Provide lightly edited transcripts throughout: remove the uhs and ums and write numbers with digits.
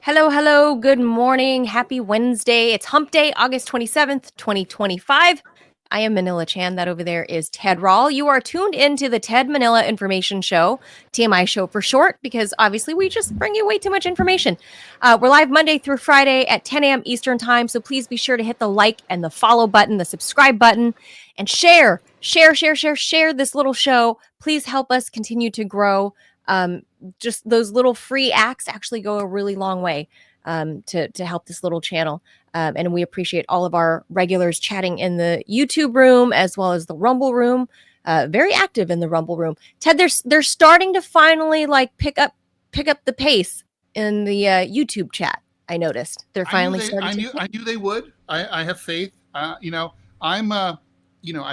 Hello, hello. Good morning. Happy Wednesday. It's Hump Day, August 27th, 2025. I am Manila Chan. That over there is Ted Rall. You are tuned into the Ted Manila Information Show, TMI show for short, because obviously we just bring you way too much information. We're live Monday through Friday at 10 a.m. Eastern Time. So please be sure to hit the like and the follow button, the subscribe button, and share this little show. Please help us continue to grow. Just those little free acts actually go a really long way to help this little channel. And we appreciate all of our regulars chatting in the YouTube room as well as the Rumble room. Very active in the Rumble room. Ted, they're starting to finally like pick up the pace in the YouTube chat. I noticed they're finally starting to. I knew they would. I have faith. I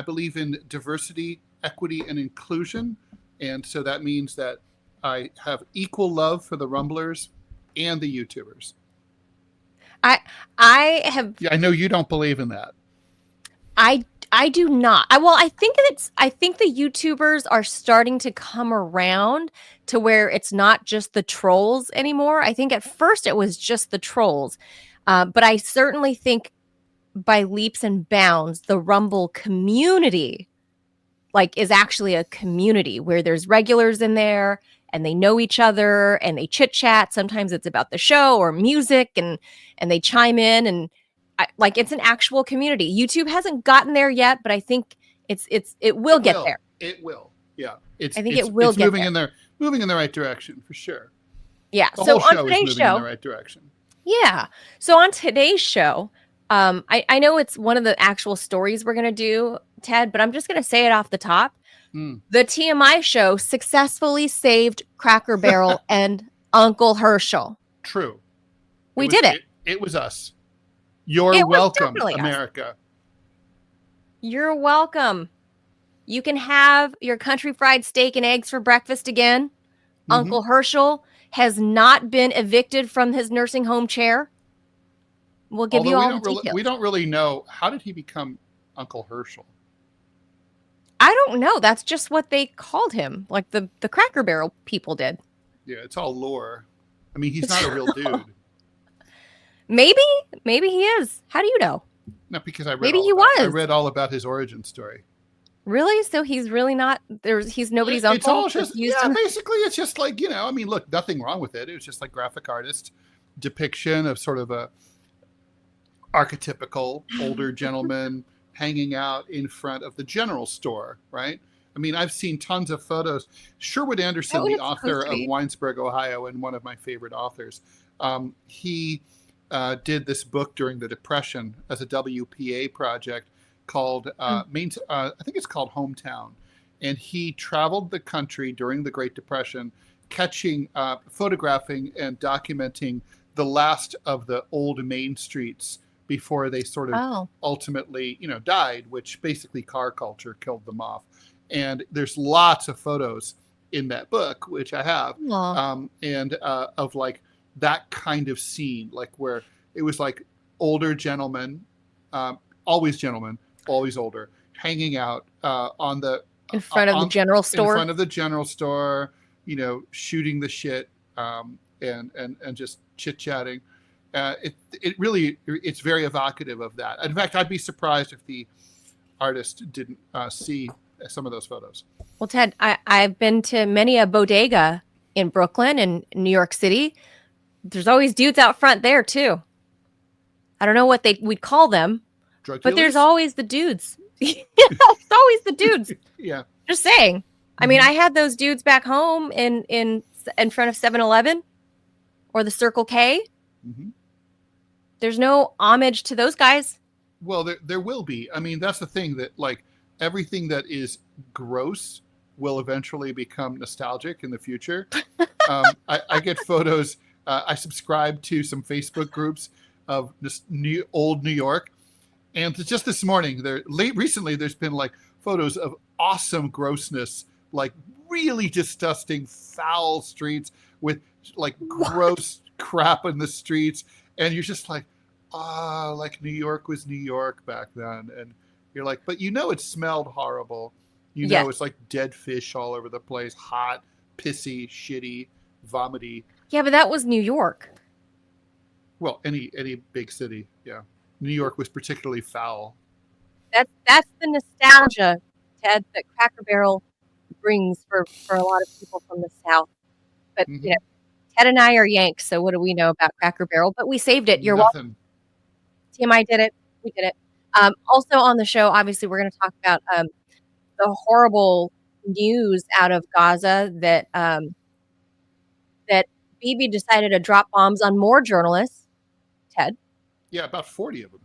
believe in diversity, equity, and inclusion, and so that means that I have equal love for the Rumblers and the YouTubers. I have. Yeah, I know you don't believe in that. I do not. I think the YouTubers are starting to come around to where it's not just the trolls anymore. I think at first it was just the trolls. But I certainly think by leaps and bounds, the Rumble community is actually a community where there's regulars in there and they know each other and they chit chat. Sometimes it's about the show or music and they chime in and it's an actual community. YouTube hasn't gotten there yet, but I think it will get there. It will. Yeah. I think it will get moving there. Moving in the right direction for sure. Yeah. The So whole show on today's is moving show, in the right direction. Yeah. So on today's show, I know it's one of the actual stories we're going to do, Ted, but I'm just going to say it off the top. The TMI show successfully saved Cracker Barrel and Uncle Herschel. True. We did it. It was us. You're welcome, America. You're welcome. You can have your country fried steak and eggs for breakfast again. Mm-hmm. Uncle Herschel has not been evicted from his nursing home chair. We'll give you all the details. We don't really know. How did he become Uncle Herschel? I don't know. That's just what they called him. Like the Cracker Barrel people did. Yeah, it's all lore. I mean, he's not a real dude. Maybe he is. How do you know? No, because I read all about his origin story. Really? So he's really not he's nobody's uncle? It's all just, basically it's just like, I mean, look, nothing wrong with it. It was just like graphic artist depiction of sort of a archetypical older gentleman hanging out in front of the general store, right? I mean, I've seen tons of photos. Sherwood Anderson, the author of Winesburg, Ohio, and one of my favorite authors, he did this book during the Depression as a WPA project called, I think it's called Hometown. And he traveled the country during the Great Depression, catching, photographing and documenting the last of the old main streets before they sort of ultimately, died, which basically car culture killed them off. And there's lots of photos in that book, which I have, of like that kind of scene, like where it was like older gentlemen, always older, hanging out in front of the general store. In front of the general store, shooting the shit and just chit-chatting. It's very evocative of that. In fact, I'd be surprised if the artist didn't see some of those photos. Well, Ted, I've been to many a bodega in Brooklyn and New York City. There's always dudes out front there too. I don't know what we'd call them, drug but dealers? There's always the dudes. It's always the dudes. Yeah. Just saying. I mean, I had those dudes back home in front of 7-Eleven or the Circle K. Mm-hmm. There's no homage to those guys. Well, there will be. I mean, that's the thing, that like everything that is gross will eventually become nostalgic in the future. I get photos. I subscribe to some Facebook groups of this old New York. And just this morning, recently, there's been like photos of awesome grossness, like really disgusting, foul streets with like gross crap in the streets. And you're just like, like New York was New York back then. And you're like, but it smelled horrible. It's like dead fish all over the place, hot, pissy, shitty, vomity. Yeah, but that was New York. Well, any big city, yeah. New York was particularly foul. That's the nostalgia, Ted, that Cracker Barrel brings for a lot of people from the South. But Mm-hmm. Ted and I are Yanks, so what do we know about Cracker Barrel? But we saved it. You're welcome. Nothing. TMI did it. We did it. Also on the show, obviously, we're going to talk about the horrible news out of Gaza that that Bibi decided to drop bombs on more journalists. Ted. Yeah, about 40 of them.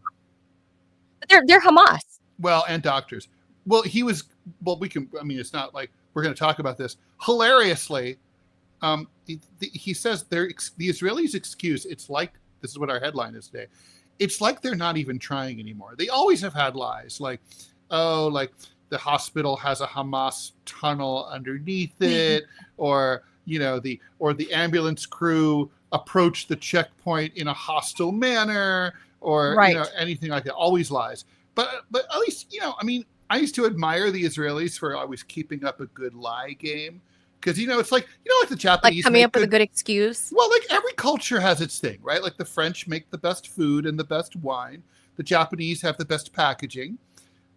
But they're Hamas. Well, and doctors. Well, we can, I mean, it's not like we're going to talk about this. Hilariously, he says the Israelis' excuse, it's like, this is what our headline is today, it's like they're not even trying anymore. They always have had lies, like, oh, like the hospital has a Hamas tunnel underneath it, or the ambulance crew approached the checkpoint in a hostile manner, or anything like that. Always lies. But at least, I mean, I used to admire the Israelis for always keeping up a good lie game. Because, it's like, like the Japanese. Like coming up with a good excuse. Well, like every culture has its thing, right? Like the French make the best food and the best wine. The Japanese have the best packaging.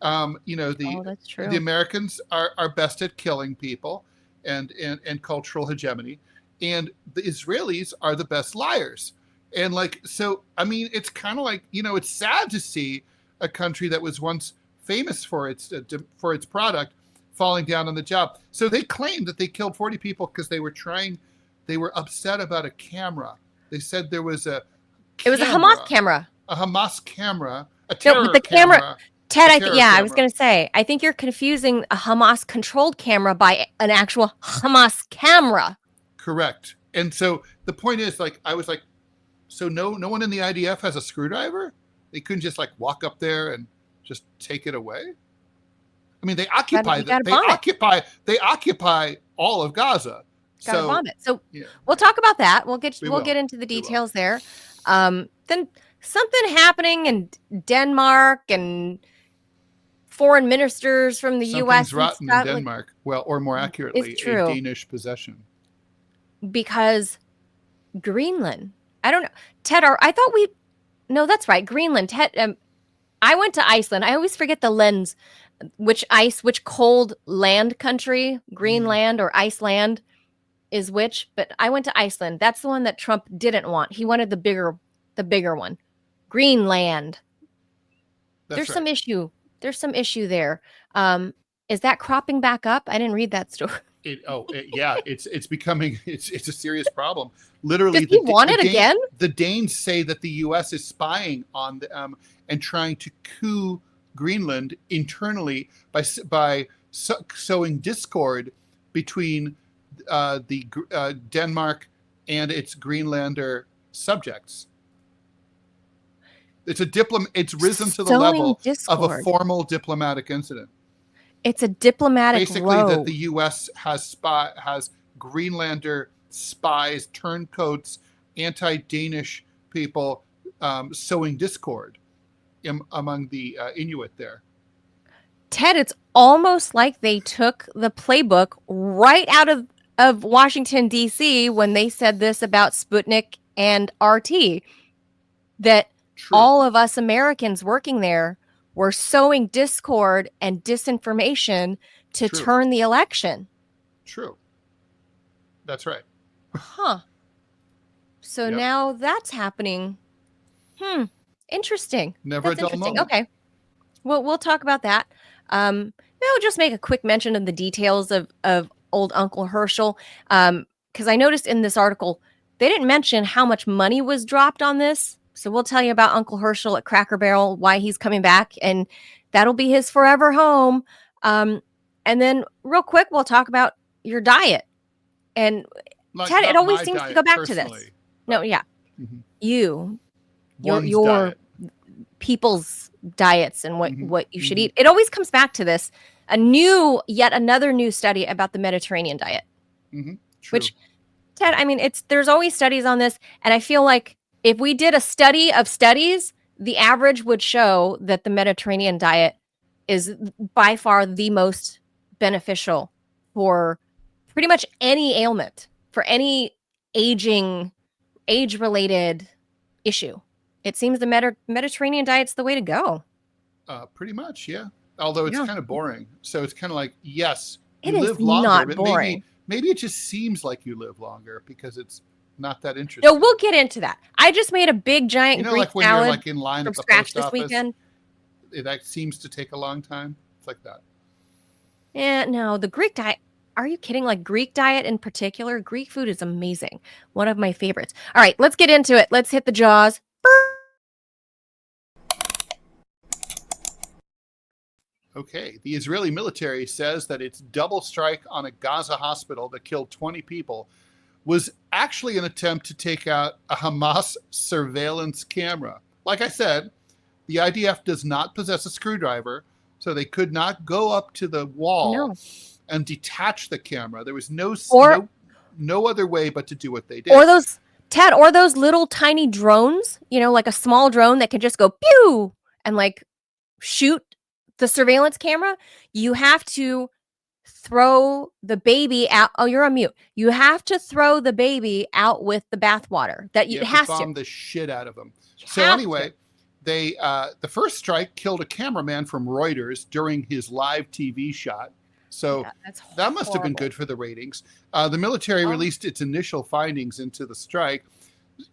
That's true. The Americans are best at killing people and cultural hegemony. And the Israelis are the best liars. And so, I mean, it's kind of like, it's sad to see a country that was once famous for its product falling down on the job. So they claimed that they killed 40 people because they were upset about a camera. They said there was it was a Hamas camera. A Hamas camera, a terror camera. Ted, I was going to say, I think you're confusing a Hamas controlled camera by an actual Hamas camera. Correct. And so the point is, I was like, so no one in the IDF has a screwdriver? They couldn't just walk up there and just take it away? I mean, they occupy all of Gaza. Gotta bomb it. So we'll talk about that. We'll get into the details there. Then something happening in Denmark, and foreign ministers from the U.S. Something's rotten in Denmark. Well, or more accurately, a Danish possession. Because Greenland. I don't know. Ted, I thought no, that's right. Greenland. Ted, I went to Iceland. I always forget the lens. Which cold land country, Greenland or Iceland, is which? But I went to Iceland. That's the one that Trump didn't want. He wanted the bigger one, Greenland. There's some issue. There's some issue there. Is that cropping back up? I didn't read that story. It's becoming it's a serious problem. Literally, does he want it again? The Danes say that the U.S. is spying on them and trying to coup Greenland internally by sowing discord between the Denmark and its Greenlander subjects. It's risen to the level of a formal diplomatic incident. It's a diplomatic basically row. That the U.S. has Greenlander spies, turncoats, anti-Danish people sowing discord among the Inuit there. Ted, it's almost like they took the playbook right out of Washington, D.C. when they said this about Sputnik and RT, that all of us Americans working there were sowing discord and disinformation to turn the election. True. That's right. Huh. So now that's happening. Interesting. Never a dull moment. Okay. Well, we'll talk about that. Maybe I'll just make a quick mention of the details of old Uncle Herschel. Because I noticed in this article, they didn't mention how much money was dropped on this. So we'll tell you about Uncle Herschel at Cracker Barrel, why he's coming back, and that'll be his forever home. And then real quick, we'll talk about your diet. And Ted, it always seems to go back to this. No, yeah. Mm-hmm. Your people's diets and what you should eat. It always comes back to this. Yet another new study about the Mediterranean diet. Mm-hmm. Which, Ted, I mean, there's always studies on this. And I feel like if we did a study of studies, the average would show that the Mediterranean diet is by far the most beneficial for pretty much any ailment, for any age-related issue. It seems the Mediterranean diet's the way to go. Pretty much, yeah. Although it's kind of boring. So it's kind of like, yes, you it live is longer, not but boring. maybe it just seems like you live longer because it's not that interesting. No, we'll get into that. I just made a big giant Greek like when salad you're like in line from at the scratch post this office, weekend. That seems to take a long time. It's like that. Yeah, no, the Greek diet. Are you kidding? Like Greek diet in particular, Greek food is amazing. One of my favorites. All right, let's get into it. Let's hit the jaws. Okay, the Israeli military says that its double strike on a Gaza hospital that killed 20 people was actually an attempt to take out a Hamas surveillance camera. Like I said, the IDF does not possess a screwdriver, so they could not go up to the wall and detach the camera. There was no other way but to do what they did. Or those little tiny drones, like a small drone that can just go pew and like shoot the surveillance camera. You have to throw the baby out. Oh, you're on mute. You have to throw the baby out with the bathwater. That you have to bomb the shit out of them. So anyway, the first strike killed a cameraman from Reuters during his live TV shot. So that must have been good for the ratings. The military released its initial findings into the strike,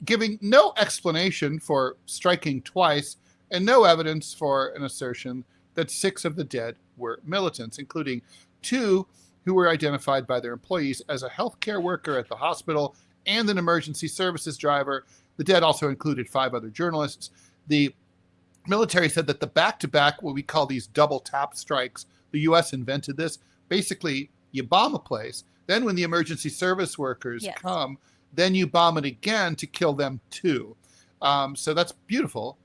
giving no explanation for striking twice and no evidence for an assertion that 6 of the dead were militants, including 2 who were identified by their employees as a healthcare worker at the hospital and an emergency services driver. The dead also included 5 other journalists. The military said that the back-to-back, what we call these double tap strikes, the U.S. invented this. Basically, you bomb a place. Then when the emergency service workers come, then you bomb it again to kill them too. So that's beautiful.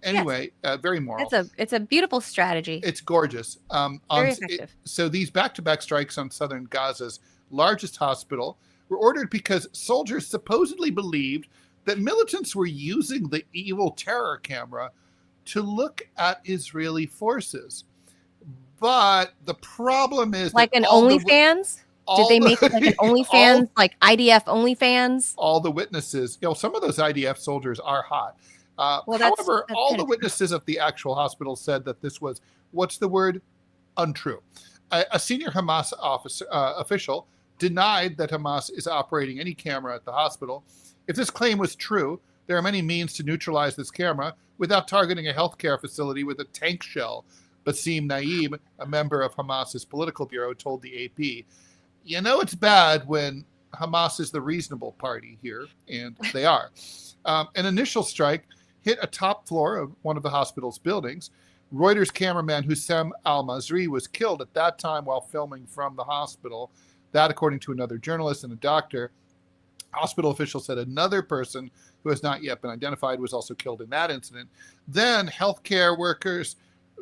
Anyway, very moral. It's a beautiful strategy. It's gorgeous. Very effective. So these back-to-back strikes on southern Gaza's largest hospital were ordered because soldiers supposedly believed that militants were using the evil terror camera to look at Israeli forces. But the problem is like an OnlyFans? Did they make like an OnlyFans, like IDF OnlyFans? All the witnesses, some of those IDF soldiers are hot. However, all the witnesses at the actual hospital said that this was, what's the word? Untrue. A senior Hamas official denied that Hamas is operating any camera at the hospital. If this claim was true, there are many means to neutralize this camera without targeting a healthcare facility with a tank shell. Basim Naim, a member of Hamas's political bureau, told the AP, it's bad when Hamas is the reasonable party here, and they are. An initial strike hit a top floor of one of the hospital's buildings. Reuters cameraman Hussam al-Masri was killed at that time while filming from the hospital. That, according to another journalist and a doctor. Hospital officials said another person who has not yet been identified was also killed in that incident. Then healthcare workers,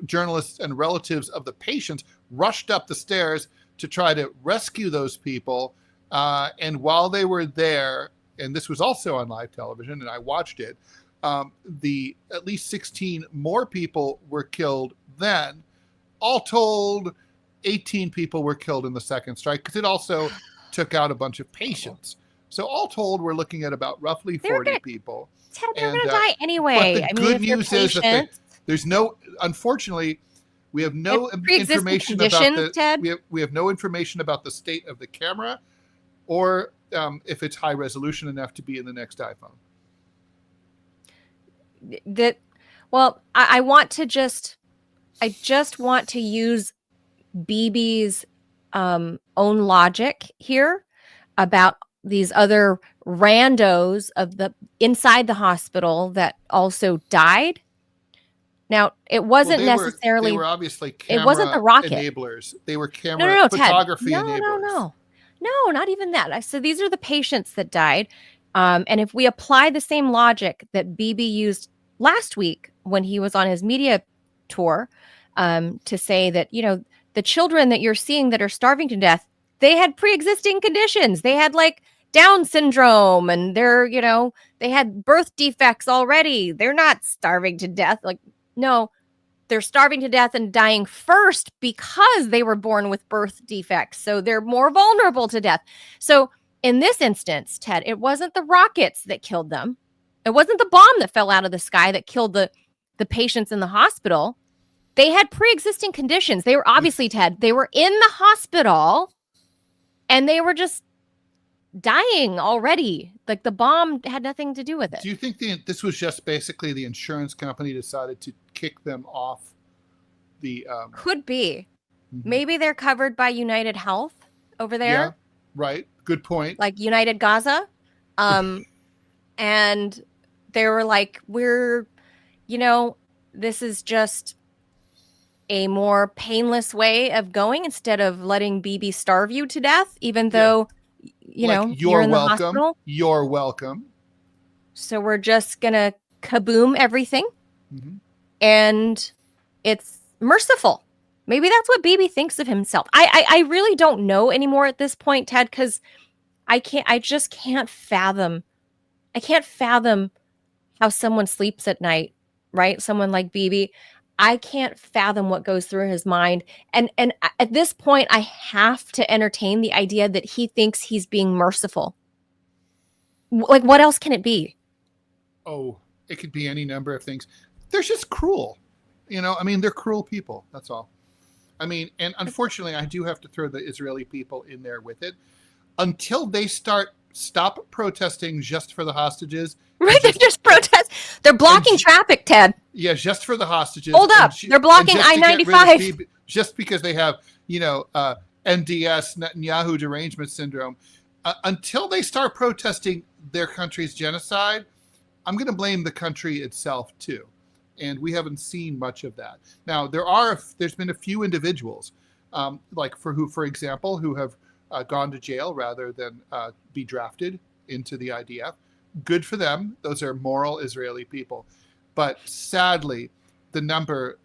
journalists, and relatives of the patients rushed up the stairs to try to rescue those people. And while they were there, and this was also on live television, and I watched it, at least 16 more people were killed then. All told, 18 people were killed in the second strike because it also took out a bunch of patients. So all told, we're looking at about roughly 40 people. They're going to die anyway. But the good news is that there's no, unfortunately, we have no information about we have no information about the state of the camera or if it's high resolution enough to be in the next iPhone. I just want to use BB's own logic here about these other randos of the inside the hospital that also died. Now, it wasn't necessarily. They were obviously camera it wasn't the rocket enablers. They were camera photography enablers. No, not even that. So these are the patients that died. And if we apply the same logic that BB used last week when he was on his media tour to say that, the children that you're seeing that are starving to death, they had pre-existing conditions. They had like Down syndrome and they had birth defects already. They're not starving to death. Like, no, they're starving to death and dying first because they were born with birth defects. So they're more vulnerable to death. So in this instance, Ted, it wasn't the rockets that killed them. It wasn't the bomb that fell out of the sky that killed the patients in the hospital. They had pre-existing conditions. They were obviously, Ted, they were in the hospital and they were just dying already. Like the bomb had nothing to do with it. Do you think this was just basically the insurance company decided to kick them off the... Could be. Mm-hmm. Maybe they're covered by United Health over there. Yeah, right. Good point. Like United Gaza. And they were like, this is just a more painless way of going instead of letting Bibi starve you to death, even though, you're in the hospital. You're welcome. So we're just going to kaboom everything. Mm-hmm. And it's merciful. Maybe that's what Bibi thinks of himself. I really don't know anymore at this point, Ted, because I just can't fathom. I can't fathom how someone sleeps at night, right? Someone like Bibi. I can't fathom what goes through his mind. And at this point, I have to entertain the idea that he thinks he's being merciful. Like, what else can it be? Oh, it could be any number of things. They're just cruel. They're cruel people. That's all. And unfortunately, I do have to throw the Israeli people in there with it. Until they stop protesting just for the hostages. Right, they just protest. They're blocking traffic, Ted. Yeah, just for the hostages. Hold up. They're blocking I-95. Just because they have, NDS, Netanyahu derangement syndrome. Until they start protesting their country's genocide, I'm going to blame the country itself, too. And we haven't seen much of that. Now, there's been a few individuals, for example, who have gone to jail rather than be drafted into the IDF. Good for them. Those are moral Israeli people. But sadly, the number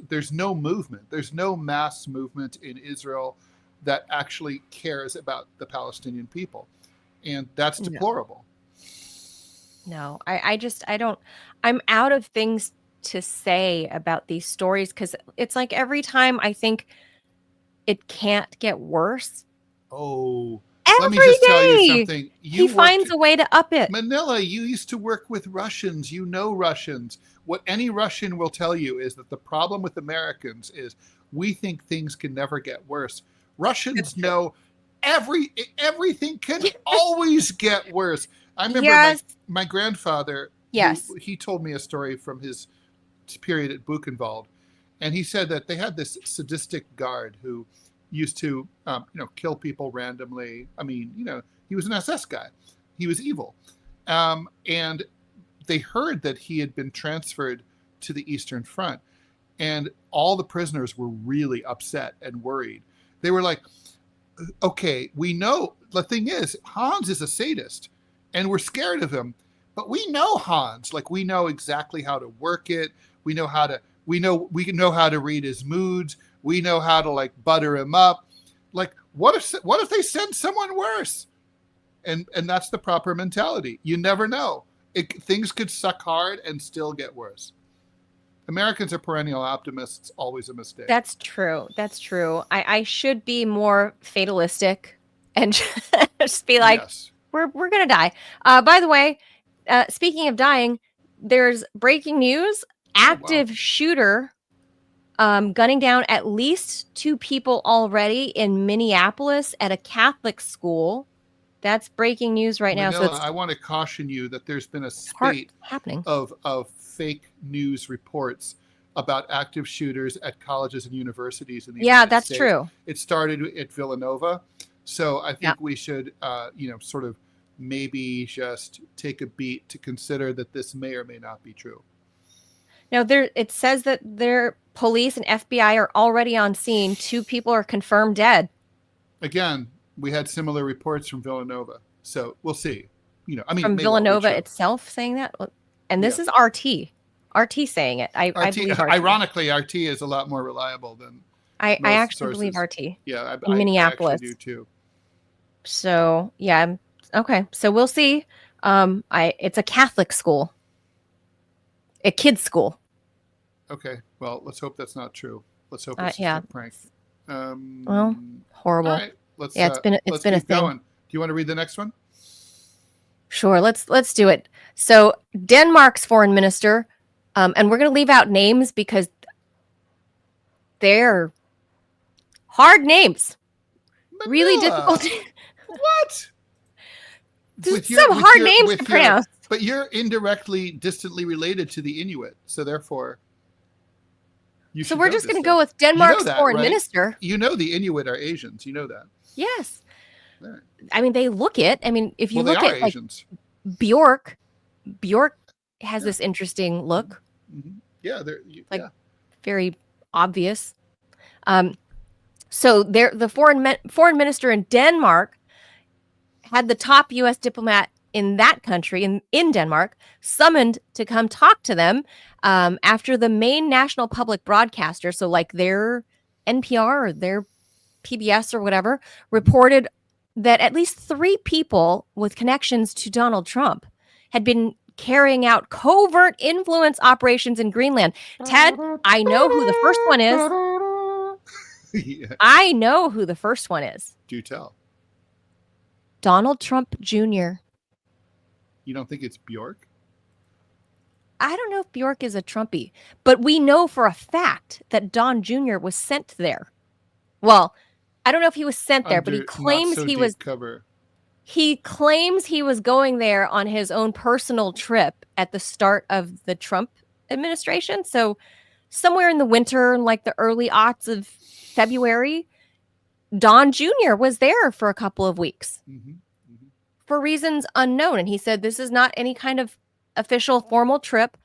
there's no movement. There's no mass movement in Israel that actually cares about the Palestinian people. And that's deplorable. No, I don't. I'm out of things to say about these stories because it's like every time I think it can't get worse. Oh, let me just tell you something. He finds a way to up it. Manila, you used to work with Russians. You know Russians. What any Russian will tell you is that the problem with Americans is we think things can never get worse. Russians know everything can always get worse. I remember my grandfather, he told me a story from his period at Buchenwald, and he said that they had this sadistic guard who used to, kill people randomly. He was an SS guy. He was evil. And they heard that he had been transferred to the Eastern Front. And all the prisoners were really upset and worried. They were like, okay, we know, the thing is, Hans is a sadist and we're scared of him, but we know Hans, we know exactly how to work it. We know how to read his moods. We know how to butter him up. What if they send someone worse? And that's the proper mentality. You never know. Things could suck hard and still get worse. Americans are perennial optimists. Always a mistake. That's true. I should be more fatalistic and just be like, we're gonna die. By the way, speaking of dying, there's breaking news. Active shooter gunning down at least 2 people already in Minneapolis at a Catholic school. That's breaking news right now. So I want to caution you that there's been a spate of fake news reports about active shooters at colleges and universities in the United States. True. It started at Villanova. So I think we should, sort of maybe just take a beat to consider that this may or may not be true. Now, it says that their police and FBI are already on scene. 2 people are confirmed dead. Again, we had similar reports from Villanova, so we'll see. From Villanova itself saying that, and this is RT saying it. I believe RT. Ironically, RT is a lot more reliable than I actually believe RT. Yeah, in Minneapolis. I actually do too. So okay. So we'll see. It's a Catholic school, a kids' school. Okay, well, let's hope that's not true. Let's hope it's just a prank. Well, horrible. All right, it's been a thing. Going. Do you want to read the next one? Sure, let's do it. So Denmark's foreign minister, and we're going to leave out names because they're hard names. Manila. Really difficult. What? There's some hard names to pronounce. But you're indirectly, distantly related to the Inuit, so therefore. So we're just going to go with Denmark's foreign minister. You know the Inuit are Asians. You know that. Yes. Right. I mean, they look it. I mean, if you look at Asians. Like, Bjork has this interesting look. Mm-hmm. Yeah, they're very obvious. So the foreign minister in Denmark had the top U.S. diplomat in that country, in Denmark, summoned to come talk to them after the main national public broadcaster, so like their NPR or their PBS or whatever, reported that at least 3 people with connections to Donald Trump had been carrying out covert influence operations in Greenland. Ted, I know who the first one is. Yeah. I know who the first one is. Do tell. Donald Trump Jr. You don't think it's Bjork? I don't know if Bjork is a Trumpy, but we know for a fact that Don Jr. was sent there. Well, I don't know if he was sent there, but he claims he was. Cover. He claims he was going there on his own personal trip at the start of the Trump administration. So somewhere in the winter, like the early aughts of February, Don Jr. was there for a couple of weeks for reasons unknown. And he said, this is not any kind of official formal trip.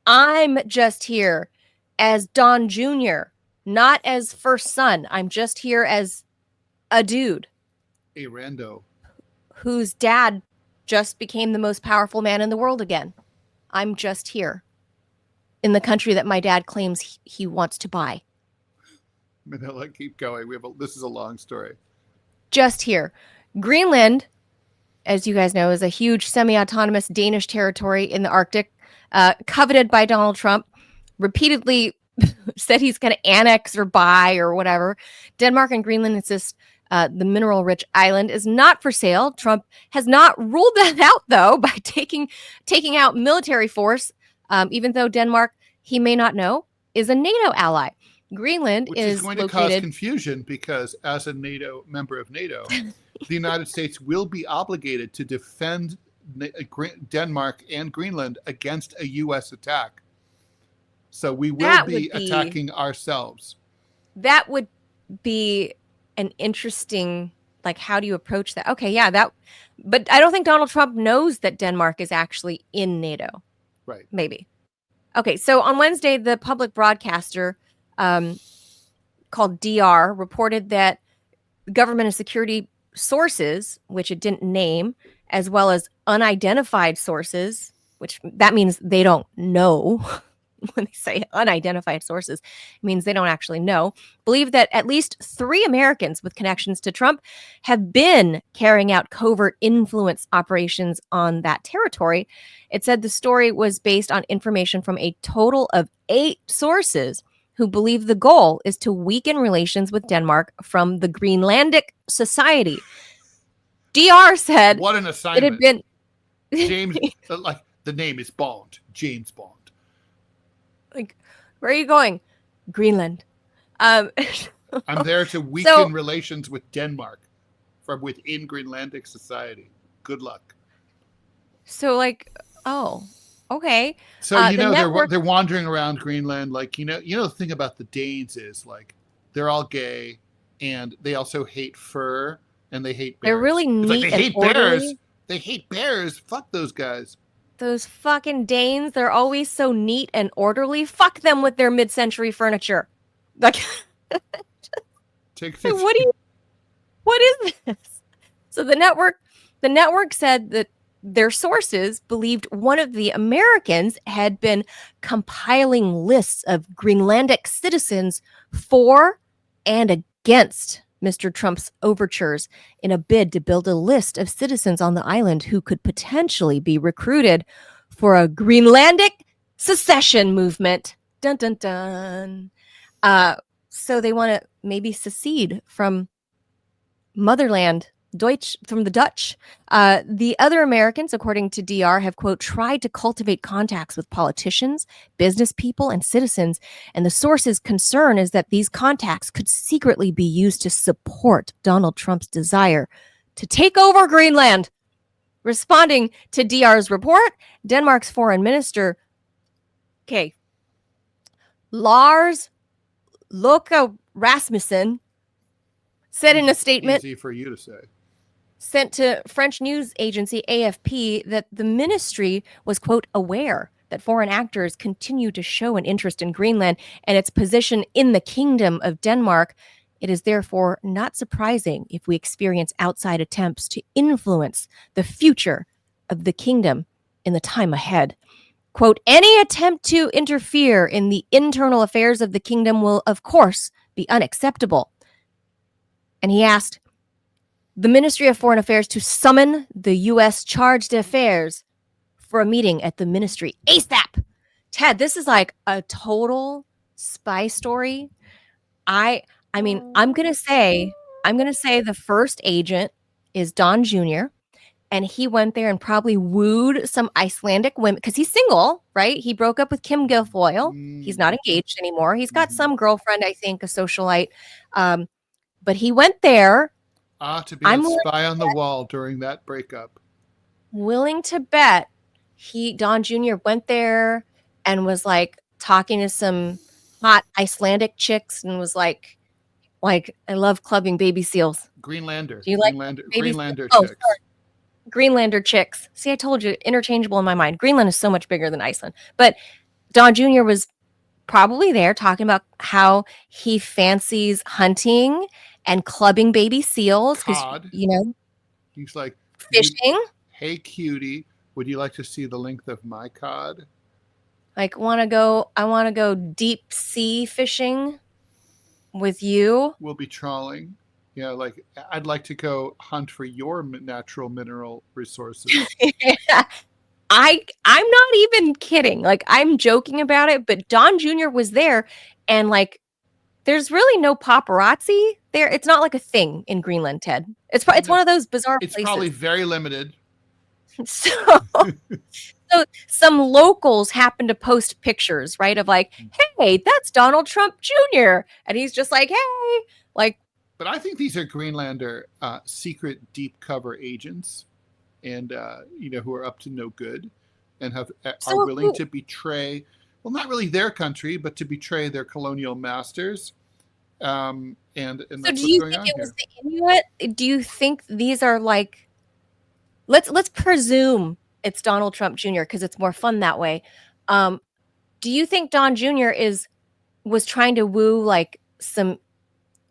I'm just here as Don Jr., not as first son. I'm just here as a dude. A rando. Whose dad just became the most powerful man in the world again. I'm just here in the country that my dad claims he wants to buy. Manila, keep going. This is a long story. Just here. Greenland, as you guys know, is a huge semi-autonomous Danish territory in the Arctic, coveted by Donald Trump, repeatedly said he's going to annex or buy or whatever. Denmark and Greenland insist the mineral-rich island is not for sale. Trump has not ruled that out, though, by taking out military force, even though Denmark, he may not know, is a NATO ally. Greenland is going to cause confusion because as a NATO member of NATO, the United States will be obligated to defend Denmark and Greenland against a U.S. attack. So we will be attacking ourselves. That would be an interesting, like, how do you approach that? Okay, yeah, but I don't think Donald Trump knows that Denmark is actually in NATO. Right. Maybe. Okay, so on Wednesday, the public broadcaster called DR reported that government and security sources, which it didn't name, as well as unidentified sources, which that means they don't know. When they say unidentified sources, it means they don't actually know, believe that at least 3 Americans with connections to Trump have been carrying out covert influence operations on that territory. It said the story was based on information from a total of 8 sources who believe the goal is to weaken relations with Denmark from the Greenlandic Society. DR said, what an assignment. It had been James, like the name is Bond, James Bond. Like, where are you going? Greenland. I'm there to weaken relations with Denmark from within Greenlandic society. Good luck. So, like, oh, okay. So they're wandering around Greenland. Like the thing about the Danes is like they're all gay, and they also hate fur and they hate bears. They're really neat. They hate bears. They hate bears. Fuck those guys. Those fucking Danes, they're always so neat and orderly. Fuck them with their mid-century furniture. Like, what is this? So the network said that their sources believed one of the Americans had been compiling lists of Greenlandic citizens for and against Mr. Trump's overtures in a bid to build a list of citizens on the island who could potentially be recruited for a Greenlandic secession movement. Dun, dun, dun. So they want to maybe secede from motherland from the Dutch. The other Americans, according to DR, have, quote, tried to cultivate contacts with politicians, business people, and citizens. And the source's concern is that these contacts could secretly be used to support Donald Trump's desire to take over Greenland. Responding to DR's report, Denmark's foreign minister, Lars Løkke Rasmussen, said in a statement, easy for you to say, sent to French news agency AFP, that the ministry was, quote, aware that foreign actors continue to show an interest in Greenland and its position in the Kingdom of Denmark. It is therefore not surprising if we experience outside attempts to influence the future of the kingdom in the time ahead. Quote, any attempt to interfere in the internal affairs of the kingdom will, of course, be unacceptable. And he asked the Ministry of Foreign Affairs to summon the U.S. charge d'affaires for a meeting at the ministry ASAP. Ted, this is like a total spy story. I mean, I'm gonna say the first agent is Don Jr., and he went there and probably wooed some Icelandic women because he's single, right? He broke up with Kim Guilfoyle. He's not engaged anymore. He's got some girlfriend, I think, a socialite. But he went there. To be a spy on the wall during that breakup. Willing to bet Don Jr. went there and was like talking to some hot Icelandic chicks and was like, I love clubbing baby seals. Greenlander. Do you like Greenlander chicks? Sorry. Greenlander chicks. See, I told you, interchangeable in my mind. Greenland is so much bigger than Iceland. But Don Jr. was probably there talking about how he fancies hunting and clubbing baby seals. Cod. You know, he's like fishing. Hey, cutie, would you like to see the length of my cod? Like, I want to go deep sea fishing with you. We'll be trawling. Yeah, like I'd like to go hunt for your natural mineral resources. Yeah. I'm not even kidding. Like, I'm joking about it, but Don Jr. was there, and like, there's really no paparazzi there. It's not like a thing in Greenland, Ted. It's one of those bizarre places. It's probably very limited. So some locals happen to post pictures, right, of like, hey, that's Donald Trump Jr. And he's just like, hey, like. But I think these are Greenlander secret deep cover agents, and who are up to no good, and are willing to betray, well, not really their country, but to betray their colonial masters. And that's do you think it was the Inuit? Do you think these are like? Let's presume it's Donald Trump Jr. because it's more fun that way. Do you think Don Jr. was trying to woo like some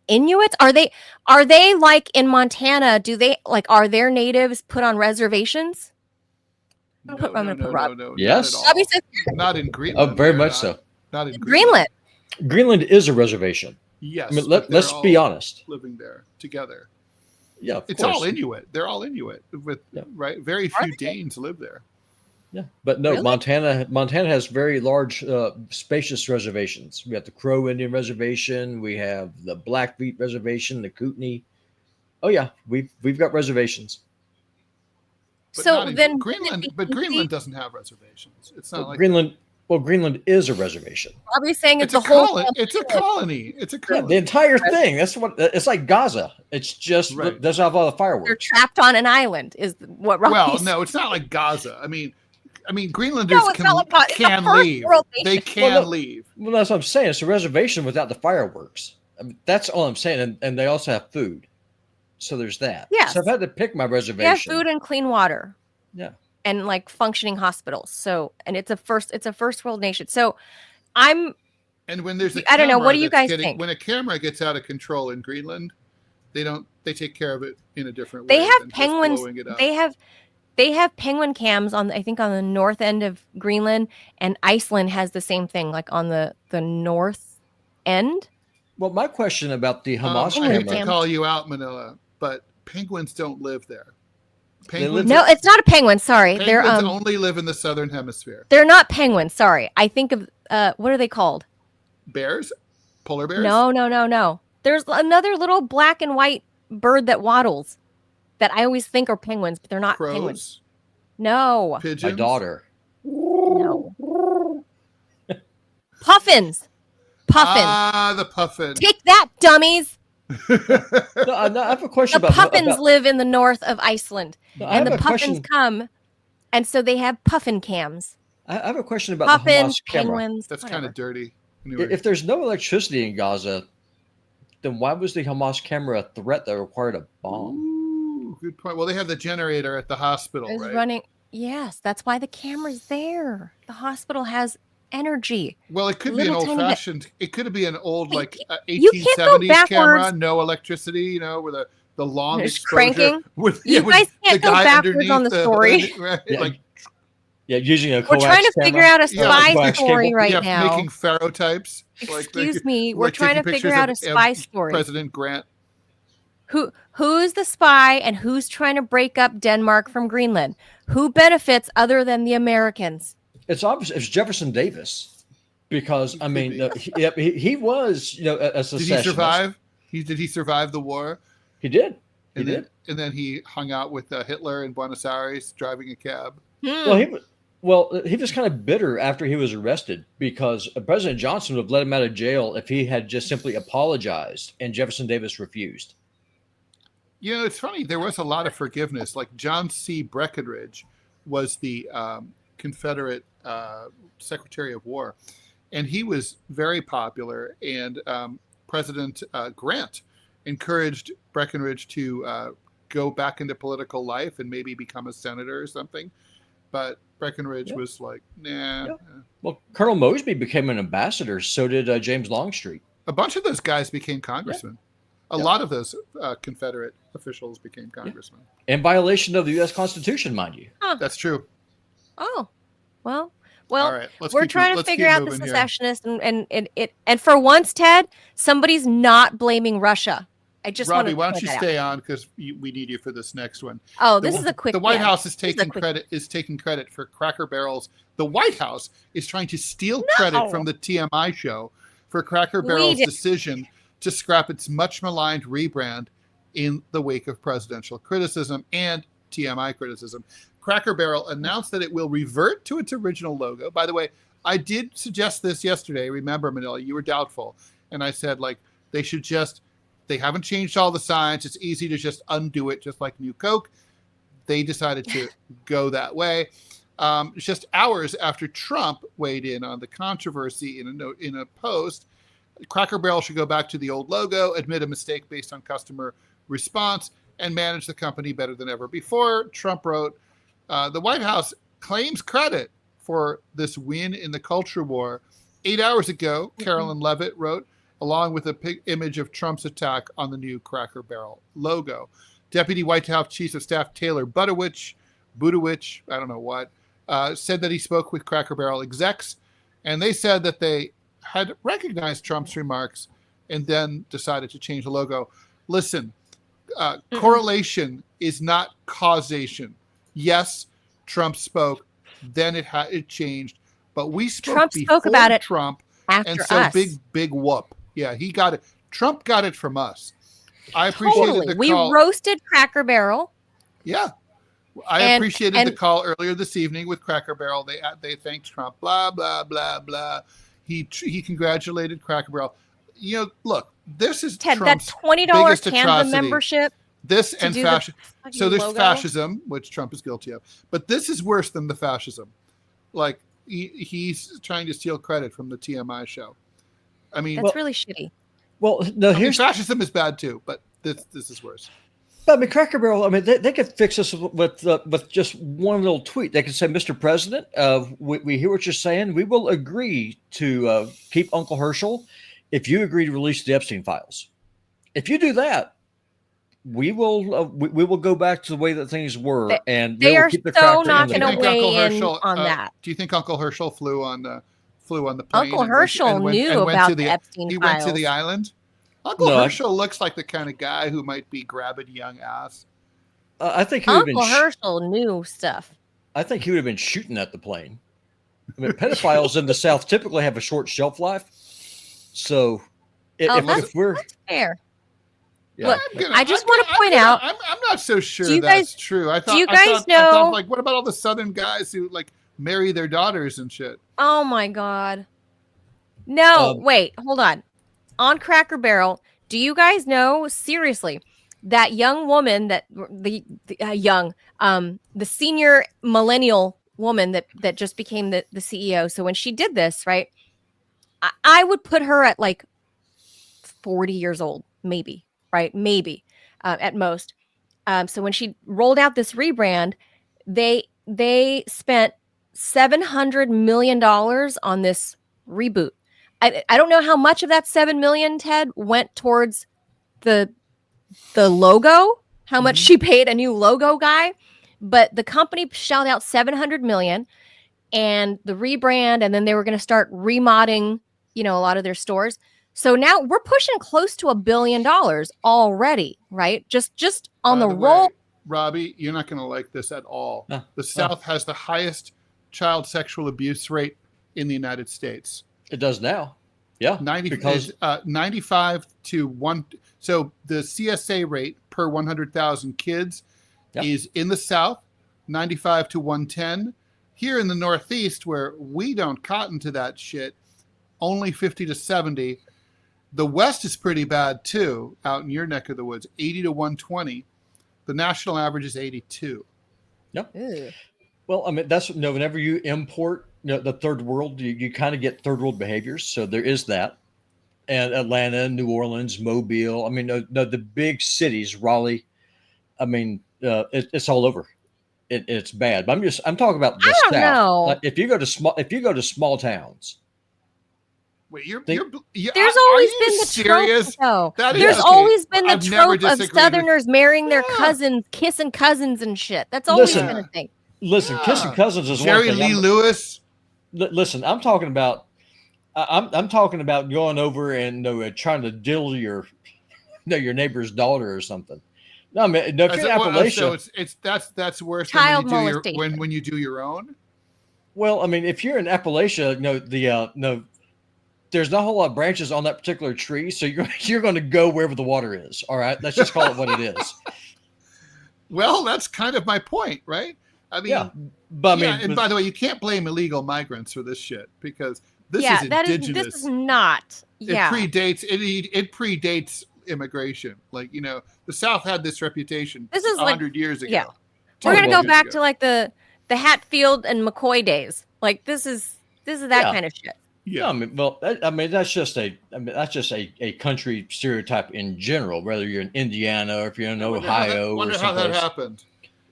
Inuits? Are they like in Montana? Do they like, are their natives put on reservations? No. Yes. Not in Greenland. Oh, very much so. Not in Greenland. Greenland is a reservation. Yes. I mean, let's be honest. Living there together. Yeah, it's all Inuit. They're all Inuit. Right. Very few Danes live there. Yeah, but no, really? Montana has very large, spacious reservations. We have the Crow Indian Reservation. We have the Blackfeet Reservation, the Kootenai. Oh yeah, we've got reservations. But so then Greenland, Greenland doesn't have reservations. It's not like Greenland. Well, Greenland is a reservation. I'll be saying it's a whole. It's a colony. It's a colony. Yeah, the entire thing. That's what it's like. Gaza. It's just doesn't have all the fireworks. They're trapped on an island. Is what? Well, no, it's not like Gaza. I mean, Greenlanders can leave. They can leave. Well, that's what I'm saying. It's a reservation without the fireworks. I mean, that's all I'm saying. And they also have food. So there's that. Yeah. So I've had to pick my reservation. They have food and clean water. Yeah. And like functioning hospitals. So, and it's a first world nation. So and when there's I don't know, what do you guys think? When a camera gets out of control in Greenland, they take care of it in a different way. They have penguins. They have penguin cams on the north end of Greenland, and Iceland has the same thing, like on the north end. Well, my question about the Hamas I hate to call you out, Manila, but penguins don't live there. No, it's not a penguin. Sorry, they're only live in the southern hemisphere. They're not penguins. Sorry, I think of what are they called? Bears, polar bears. No. There's another little black and white bird that waddles. that I always think are penguins, but they're not Crows? penguins. No. Pigeons? My daughter. No. Puffins. Puffins. Ah, the puffin. Take that, dummies. No, I have a question The about puffins live in the north of Iceland. No, I and have the a puffins question. come, and so they have puffin cams. I have a question about the Puffins, Hamas camera. penguins. That's whatever. kind of dirty. Anyway. If there's no electricity in Gaza, then why was the Hamas camera a threat that required a bomb? Ooh, good point. Well, they have the generator at the hospital, It's right? running. Yes, that's why the camera's there. The hospital has energy. Well, it could be an old-fashioned. It could be an old, like, you can't go 1870s camera, backwards. no electricity, you know, with the long It's exposure. cranking. With, You with guys can't the go guy backwards on the underneath story. hood, right? Yeah. Like, Yeah, using a We're coax trying to camera. figure out a Yeah, spy coax story cable. right now. making ferrotypes. Excuse me, we're like trying to taking figure pictures out a of spy story. President Grant. Who's the spy and who's trying to break up Denmark from Greenland? Who benefits other than the Americans? It's obvious it's Jefferson Davis, because I mean he was a secessionist. Did he survive? Did he survive the war? He did. And then he hung out with Hitler in Buenos Aires driving a cab. Well, he was kind of bitter after he was arrested, because President Johnson would have let him out of jail if he had just simply apologized, and Jefferson Davis refused. You know, it's funny. There was a lot of forgiveness. Like John C. Breckinridge was the Confederate Secretary of War, and he was very popular. And President Grant encouraged Breckinridge to go back into political life and maybe become a senator or something. But Breckinridge was like, nah. Yeah. Well, Colonel Mosby became an ambassador. So did James Longstreet. A bunch of those guys became congressmen. A lot of those Confederate officials became congressmen. In violation of the U.S. Constitution, mind you. Huh. That's true. Oh, well, All right, we're trying to figure out the secessionists, and for once, Ted, somebody's not blaming Russia. I just Robbie, want to why don't you stay on, because we need you for this next one. Oh, this is a quick. The White House is taking credit for Cracker Barrel's. The White House is trying to steal credit from the TMI show for Cracker Barrel's decision to scrap its much maligned rebrand in the wake of presidential criticism and TMI criticism. Cracker Barrel announced that it will revert to its original logo. By the way, I did suggest this yesterday. Remember, Manila, you were doubtful. And I said, like, they haven't changed all the signs. It's easy to just undo it, just like New Coke. They decided to go that way. Just hours after Trump weighed in on the controversy in a post, Cracker Barrel should go back to the old logo, admit a mistake based on customer response, and manage the company better than ever before. Trump wrote, the White House claims credit for this win in the culture war. 8 hours ago, Carolyn Levitt wrote, along with a image of Trump's attack on the new Cracker Barrel logo. Deputy White House Chief of Staff Taylor Budowich, I don't know what, said that he spoke with Cracker Barrel execs, and they said that they had recognized Trump's remarks and then decided to change the logo. Listen, correlation is not causation. Yes, Trump spoke, then it changed, but we spoke about it Trump, and so us. big whoop. Yeah, he got it. Trump got it from us. I appreciated the call. We roasted Cracker Barrel. Yeah. I appreciated the call earlier this evening with Cracker Barrel. They thanked Trump, blah, blah, blah, blah. He congratulated Cracker Barrel. You know, look, this is Ted, Trump's that $20 Canva membership. This and fascism. So there's fascism, which Trump is guilty of. But this is worse than the fascism. Like, he's trying to steal credit from the TMI show. I mean, that's really shitty. Well, no, fascism is bad too, but this is worse. But I mean, Cracker Barrel, I mean, they could fix this with just one little tweet. They could say, Mr. President, we hear what you're saying. We will agree to keep Uncle Herschel if you agree to release the Epstein files. If you do that, we will go back to the way that things were, and they are keep the so not going to to weigh in on that. Do you think Uncle Herschel flew on the plane? Uncle Herschel knew about the Epstein files. He went to the island. Uncle Herschel looks like the kind of guy who might be grabbing young ass. I think Uncle Herschel knew stuff. I think he would have been shooting at the plane. I mean, pedophiles in the South typically have a short shelf life. So if we're that's fair. Look, I just want to point out. I'm not so sure that's guys, true. I thought. Do you guys know? I thought, like, what about all the Southern guys who like marry their daughters and shit? Oh my God. No, wait, hold on. On Cracker Barrel, do you guys know, seriously, that young woman that the senior millennial woman that just became the CEO. So when she did this, right, I would put her at like 40 years old, maybe, right? Maybe at most. So when she rolled out this rebrand, they spent $700 million on this reboot. I don't know how much of that 7 million, Ted, went towards the logo, how much she paid a new logo guy, but the company shelled out 700 million and the rebrand, and then they were going to start remodding, a lot of their stores. So now we're pushing close to $1 billion already, right? Just on the roll. Robbie, you're not going to like this at all. The South has the highest child sexual abuse rate in the United States. It does now. Yeah. 95 to 1. So the CSA rate per 100,000 kids is in the South, 95 to 110. Here in the Northeast, where we don't cotton to that shit, only 50 to 70. The West is pretty bad too, out in your neck of the woods, 80 to 120. The national average is 82. Yep. Well, I mean, that's whenever you import the third world, you kind of get third world behaviors. So there is that. And Atlanta, New Orleans, Mobile. I mean, the big cities, Raleigh. I mean, it's all over. It's bad. But I'm talking about the South. Know. Like if you go to small towns. Wait, there's always been the serious? trope, though. There's always been the trope of Southerners marrying their cousins, kissing cousins and shit. That's always been a thing. Listen, kissing cousins is Jerry one thing. Lee Lewis. Listen, I'm talking about going over and trying to diddle your neighbor's daughter or something. No, I mean, if you're in Appalachia, so that's worse than when you do your own. Well, I mean, if you're in Appalachia, there's not a whole lot of branches on that particular tree, so you're going to go wherever the water is. All right, let's just call it what it is. Well, that's kind of my point, right? I mean, and by the way, you can't blame illegal migrants for this shit because this is indigenous. This is not. Yeah, it predates immigration. Like the South had this reputation. This is 100 years ago. Yeah, we're gonna go back to like the Hatfield and McCoy days. Like this is that kind of shit. Yeah, that's just a country stereotype in general. Whether you're in Indiana or if you're in Ohio, wonder how that happened.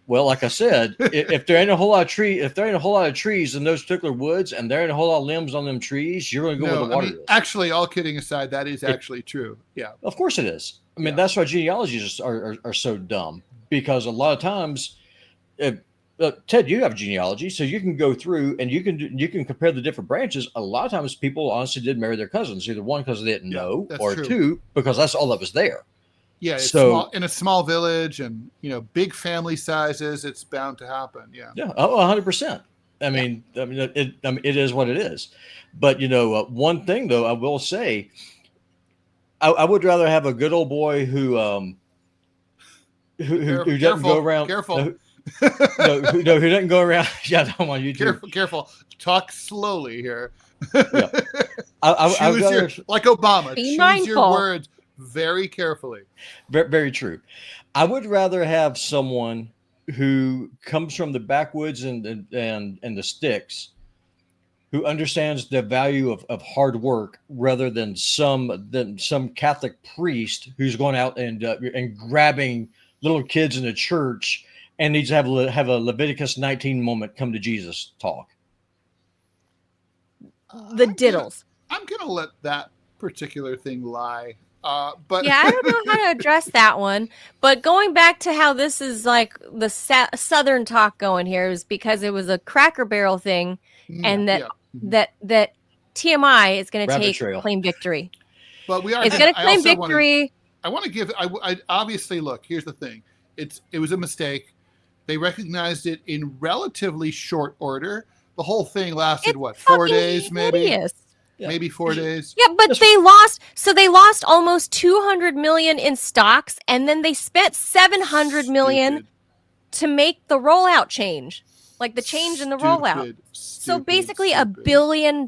Well, like I said, if there ain't a whole lot of trees in those particular woods, and there ain't a whole lot of limbs on them trees, you're going to go where the water is. Actually, all kidding aside, that is actually true. Yeah, of course it is. I mean, that's why genealogies are so dumb, because a lot of times, Ted, you have genealogy, so you can go through and you can compare the different branches. A lot of times, people honestly did marry their cousins, either one because they didn't know, or true. Two because that's all that was there. Yeah, it's small, in a small village and big family sizes, it's bound to happen. Yeah. Yeah. 100%. I mean, it is what it is. But one thing though, I will say, I would rather have a good old boy who doesn't go around. Careful. Who doesn't go around. Yeah, I don't want you to. Careful. Talk slowly here. Yeah. Like Obama. Choose your words very carefully. Very, very true. I would rather have someone who comes from the backwoods and the sticks, who understands the value of hard work, rather than some Catholic priest who's going out and grabbing little kids in the church and needs to have a Leviticus 19 moment come to Jesus talk. The diddles. I'm gonna let that particular thing lie. But yeah, I don't know how to address that one. But going back to how this is like the Southern talk going here is because it was a Cracker Barrel thing, and that TMI is going to claim victory. But we are. It's going to claim victory. I want to give. I obviously look. Here's the thing. It was a mistake. They recognized it in relatively short order. The whole thing lasted 4 days, maybe. Hideous. maybe 4 days. Yeah, but they lost almost 200 million in stocks, and then they spent 700 million to make the rollout change, like the change in the rollout. So basically $1 billion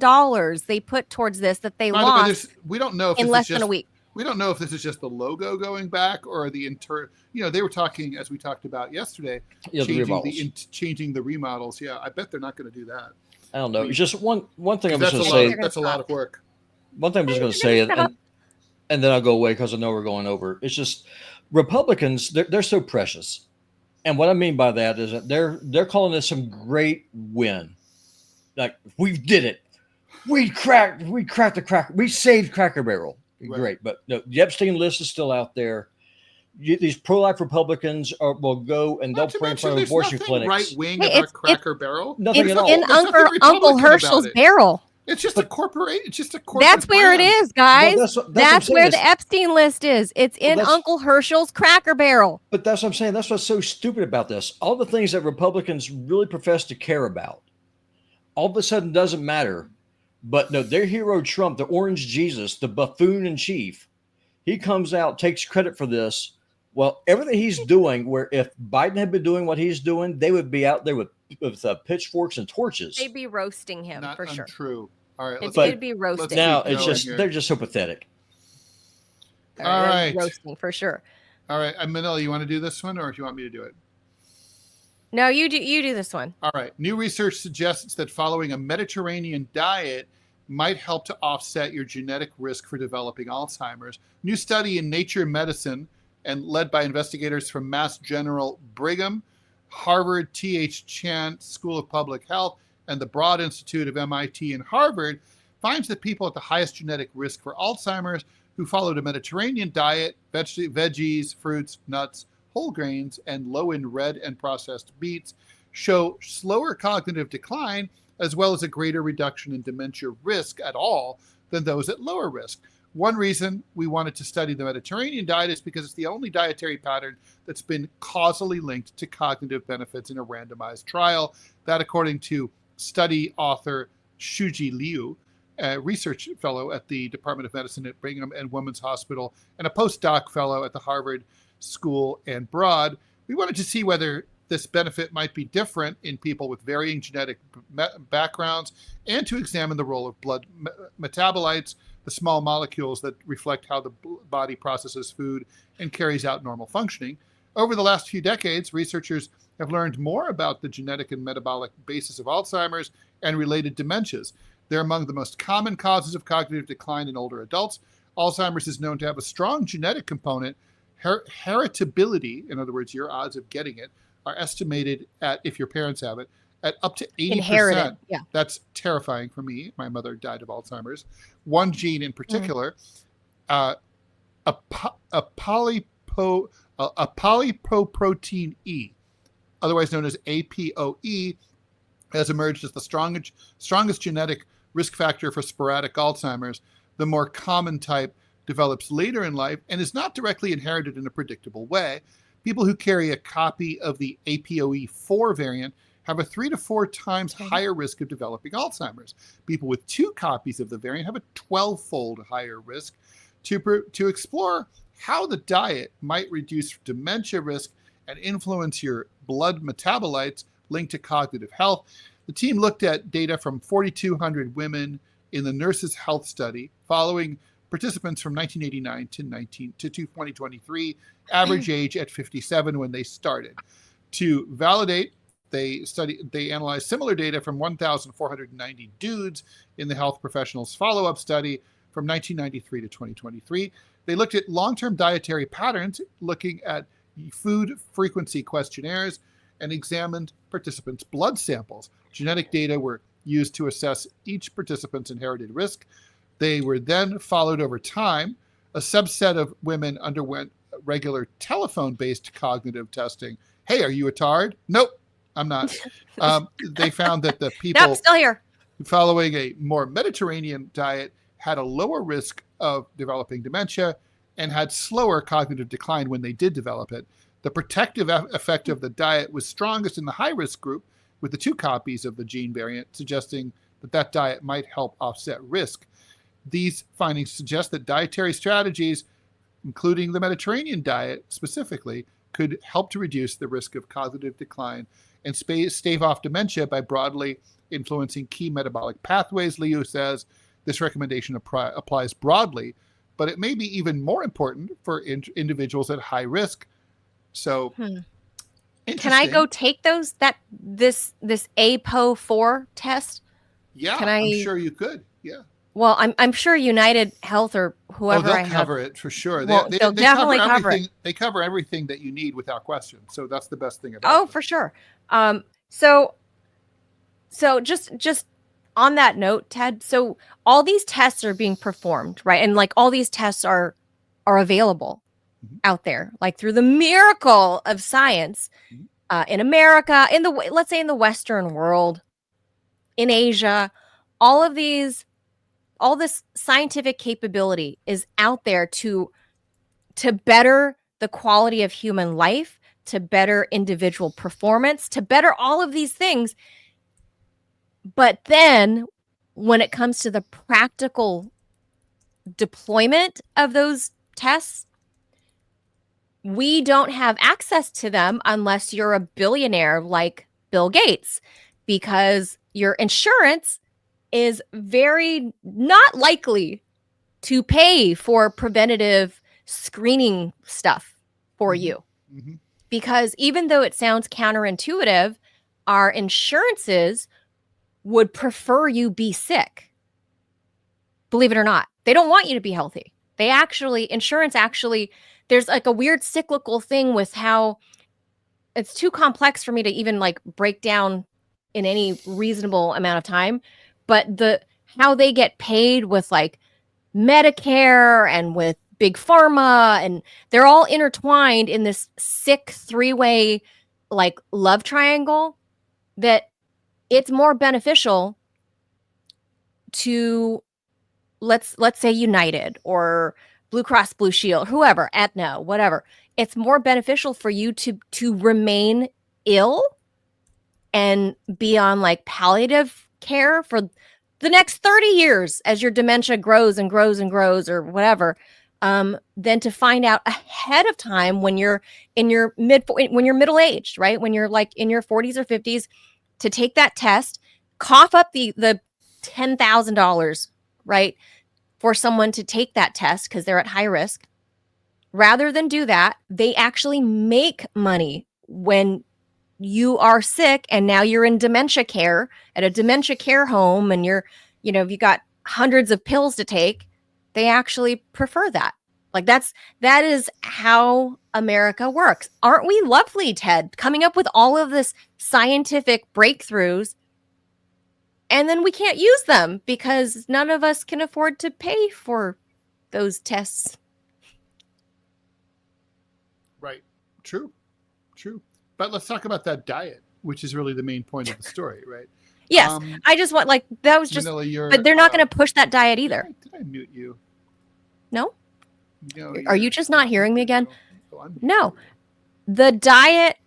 they put towards this that they lost. We don't know if in less than a week. We don't know if this is just the logo going back or the they were talking, as we talked about yesterday, changing the remodels. Yeah, I bet they're not going to do that. I don't know. It's just one thing I'm just going to say. That's a lot of work. One thing I'm just going to say, and then I'll go away because I know we're going over. It's just Republicans, they're so precious. And what I mean by that is that they're calling this some great win. Like, we did it. We cracked the cracker. We saved Cracker Barrel. Right. Great. But no, the Epstein list is still out there. These pro-life Republicans will go and they'll pray in front of abortion clinics. Right wing about Cracker Barrel. Nothing at all. In Uncle Herschel's barrel. It's just a corporate. It's just a corporate. That's where it is, guys. Well, that's where the Epstein list is. It's in Uncle Herschel's Cracker Barrel. But that's what I'm saying. That's what's so stupid about this. All the things that Republicans really profess to care about, all of a sudden doesn't matter. But no, their hero Trump, the orange Jesus, the buffoon in chief, he comes out, takes credit for this. Well, everything he's doing, where if Biden had been doing what he's doing, they would be out there with pitchforks and torches. They'd be roasting him for sure. True. All right, it'd be roasting. Now it's just they're just so pathetic. All right, roasting for sure. All right, Manila, you want to do this one, or do you want me to do it? No, you do this one. All right. New research suggests that following a Mediterranean diet might help to offset your genetic risk for developing Alzheimer's. New study in Nature Medicine and led by investigators from Mass General Brigham, Harvard T.H. Chan School of Public Health, and the Broad Institute of MIT and Harvard finds that people at the highest genetic risk for Alzheimer's who followed a Mediterranean diet, veggies, fruits, nuts, whole grains, and low in red and processed meats show slower cognitive decline as well as a greater reduction in dementia risk at all than those at lower risk. One reason we wanted to study the Mediterranean diet is because it's the only dietary pattern that's been causally linked to cognitive benefits in a randomized trial. That, according to study author Shuji Liu, a research fellow at the Department of Medicine at Brigham and Women's Hospital and a postdoc fellow at the Harvard School and Broad. We wanted to see whether this benefit might be different in people with varying genetic backgrounds and to examine the role of blood metabolites, the small molecules that reflect how the body processes food and carries out normal functioning. Over the last few decades, researchers have learned more about the genetic and metabolic basis of Alzheimer's and related dementias. They're among the most common causes of cognitive decline in older adults. Alzheimer's is known to have a strong genetic component. Heritability, in other words, your odds of getting it, are estimated at, if your parents have it, at up to 80%. Inherited, yeah. That's terrifying for me. My mother died of Alzheimer's. One gene in particular, a polypoprotein E, otherwise known as APOE, has emerged as the strongest genetic risk factor for sporadic Alzheimer's. The more common type develops later in life and is not directly inherited in a predictable way. People who carry a copy of the APOE4 variant have a 3 to 4 times higher risk of developing Alzheimer's. People with 2 copies of the variant have a 12-fold higher risk. To explore how the diet might reduce dementia risk and influence your blood metabolites linked to cognitive health, the team looked at data from 4,200 women in the Nurses' Health Study following participants from 1989 to 2023, average age at 57 when they started. To validate, they analyzed similar data from 1,490 dudes in the health professionals follow-up study from 1993 to 2023. They looked at long-term dietary patterns, looking at food frequency questionnaires, and examined participants' blood samples. Genetic data were used to assess each participant's inherited risk. They were then followed over time. A subset of women underwent regular telephone-based cognitive testing. Hey, are you a tard? Nope, I'm not. They found that the people still here. Following a more Mediterranean diet had a lower risk of developing dementia and had slower cognitive decline when they did develop it. The protective effect of the diet was strongest in the high-risk group with the 2 copies of the gene variant, suggesting that diet might help offset risk. These findings suggest that dietary strategies, including the Mediterranean diet specifically, could help to reduce the risk of cognitive decline and stave off dementia by broadly influencing key metabolic pathways, Liu says. This recommendation applies broadly, but it may be even more important for individuals at high risk. So, can I go take this APO4 test? Yeah, I'm sure you could. Yeah. Well, I'm sure United Health or whoever they'll cover it for sure. Well, they'll definitely cover it. They cover everything that you need without question. So that's the best thing about it. Oh, for sure. So just on that note, Ted, so all these tests are being performed, right? And like all these tests are available out there, like through the miracle of science, in America, let's say in the Western world, in Asia, all this scientific capability is out there to better the quality of human life, to better individual performance, to better all of these things. But then when it comes to the practical deployment of those tests, we don't have access to them unless you're a billionaire like Bill Gates, because your insurance is very not likely to pay for preventative screening stuff for you. Because even though it sounds counterintuitive, our insurances would prefer you be sick. Believe it or not, they don't want you to be healthy. Insurance actually, there's like a weird cyclical thing with how it's too complex for me to even like break down in any reasonable amount of time. But how they get paid with like Medicare and with Big Pharma, and they're all intertwined in this sick three-way like love triangle, that it's more beneficial to let's say United or Blue Cross Blue Shield, whoever, Aetna, whatever. It's more beneficial for you to remain ill and be on like palliative care for the next 30 years as your dementia grows and grows and grows or whatever, than to find out ahead of time when you're middle aged, right? When you're like in your 40s or 50s, to take that test, cough up the $10,000, right, for someone to take that test because they're at high risk. Rather than do that, they actually make money when you are sick and now you're in dementia care at a dementia care home, and you got hundreds of pills to take. They actually prefer that. Like that is how America works. Aren't we lovely, Ted? Coming up with all of this scientific breakthroughs, and then we can't use them because none of us can afford to pay for those tests. Right. True. But let's talk about that diet, which is really the main point of the story, right? Yes. I just want, like, that was just, Manila, but they're not going to push that diet either. Did I mute you? No? No. Are you just not hearing me again? No. The diet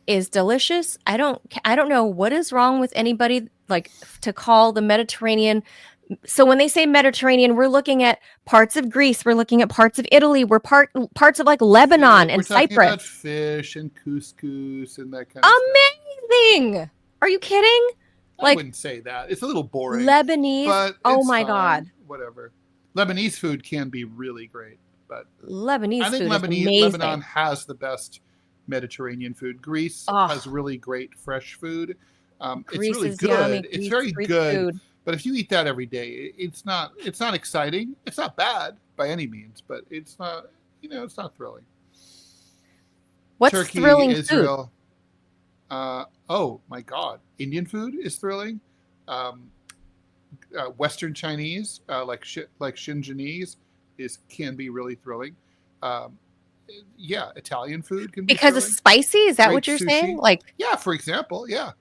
is delicious. I don't know what is wrong with anybody like to call the Mediterranean. So when they say Mediterranean, we're looking at parts of Greece, we're looking at parts of Italy, we're parts of like Lebanon and Cyprus. We're talking about fish and couscous and that kind of Amazing! Are you kidding? I wouldn't say that. It's a little boring. Lebanese. But oh my God. Whatever. Lebanese food can be really great, but Lebanese I think food is amazing. Lebanon has the best Mediterranean food. Greece has really great fresh food. Greece it's really is good. yummy. It's very good. Food. But if you eat that every day, it's not exciting. It's not bad by any means, but it's not, it's not thrilling. What's Turkey, thrilling Israel. food? Oh my God. Indian food is thrilling. Western Chinese, like Xinjianese can be really thrilling. Italian food can be because thrilling. it's spicy. Is that Great what you're sushi. saying? Like, yeah, for example, yeah.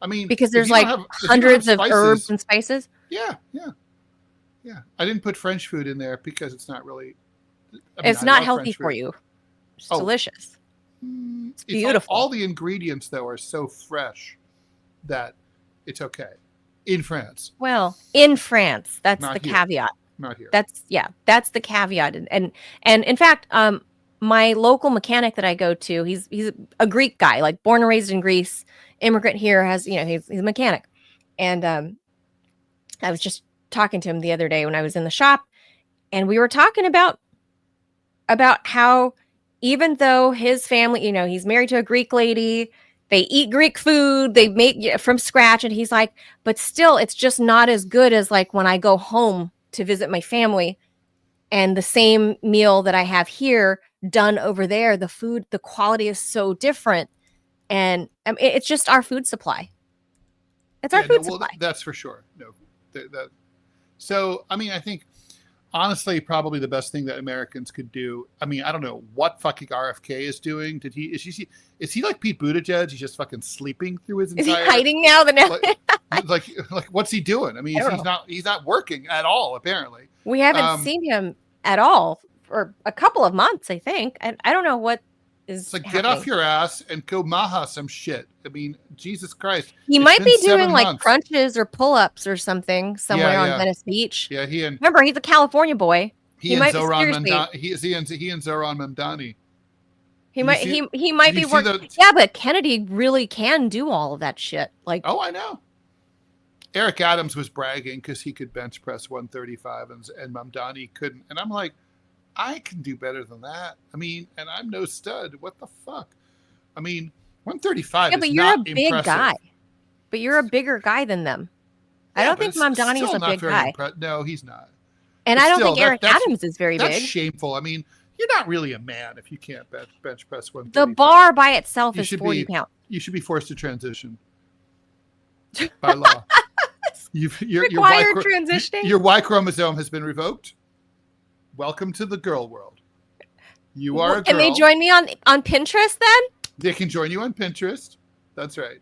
I mean, because there's like hundreds of herbs and spices. Yeah. I didn't put French food in there because it's not really. It's not healthy for you. It's delicious. It's beautiful. All the ingredients though are so fresh that it's okay. In France. Well, in France, that's Not the here. caveat. Not here. That's the caveat. And in fact, my local mechanic that I go to, he's a Greek guy, like born and raised in Greece, immigrant here, has, he's a mechanic. And I was just talking to him the other day when I was in the shop, and we were talking about how even though his family, he's married to a Greek lady, they eat Greek food, they make from scratch, and he's like, but still, it's just not as good as like when I go home to visit my family, and the same meal that I have here done over there, the quality is so different, and it's just our food supply. It's our food supply. That's for sure. No, so I mean, I think honestly, probably the best thing that Americans could do. I mean, I don't know what fucking RFK is doing. Is he like Pete Buttigieg? He's just fucking sleeping through his entire. Is he hiding now? Like what's he doing? I mean, he's not working at all. Apparently, we haven't seen him at all for a couple of months, I think. And I don't know what is. It's like, happening. Get off your ass and go maha some shit. I mean, Jesus Christ. He might be doing like crunches or pull-ups or something somewhere on Venice Beach. Yeah, remember, he's a California boy. He and Zoran Mamdani. He might be working. Yeah, but Kennedy really can do all of that shit. Like, oh, I know. Eric Adams was bragging because he could bench press 135 and Mamdani couldn't. And I'm like, I can do better than that. I mean, and I'm no stud. What the fuck? I mean, 135 but is you're not a big impressive. Guy. But you're a bigger guy than them. I don't think Mamdani is a big guy. No, he's not. And I don't think Eric Adams is very big. That's shameful. I mean, you're not really a man if you can't bench press 135. The bar by itself is 40 pounds. You should be forced to transition by law. Transitioning? Your Y chromosome has been revoked. Welcome to the girl world. You are a girl. Can they join me on Pinterest then? They can join you on Pinterest. That's right.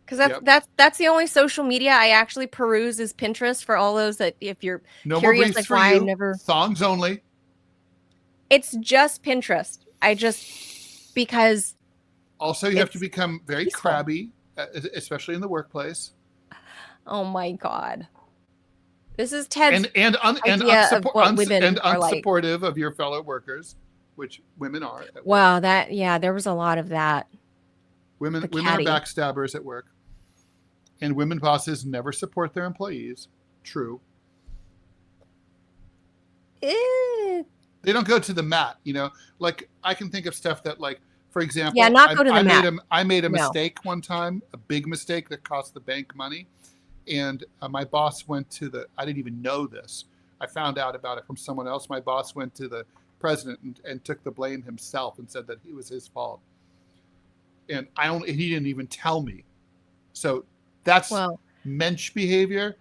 Because that's the only social media I actually peruse is Pinterest, for all those that if you're curious, like why I never thongs only. It's just Pinterest. Because also you have to become very crabby, especially in the workplace. Oh my God. This is Ted's unsupportive of your fellow workers, which women are. Wow, there was a lot of that. Women are backstabbers at work, and women bosses never support their employees. True. They don't go to the mat, Like I can think of stuff that, like, for example, go to the mat. I made a mistake one time, a big mistake that cost the bank money. And my boss went to I didn't even know this. I found out about it from someone else. My boss went to the president and took the blame himself and said that it was his fault. And he didn't even tell me. So that's mensch behavior.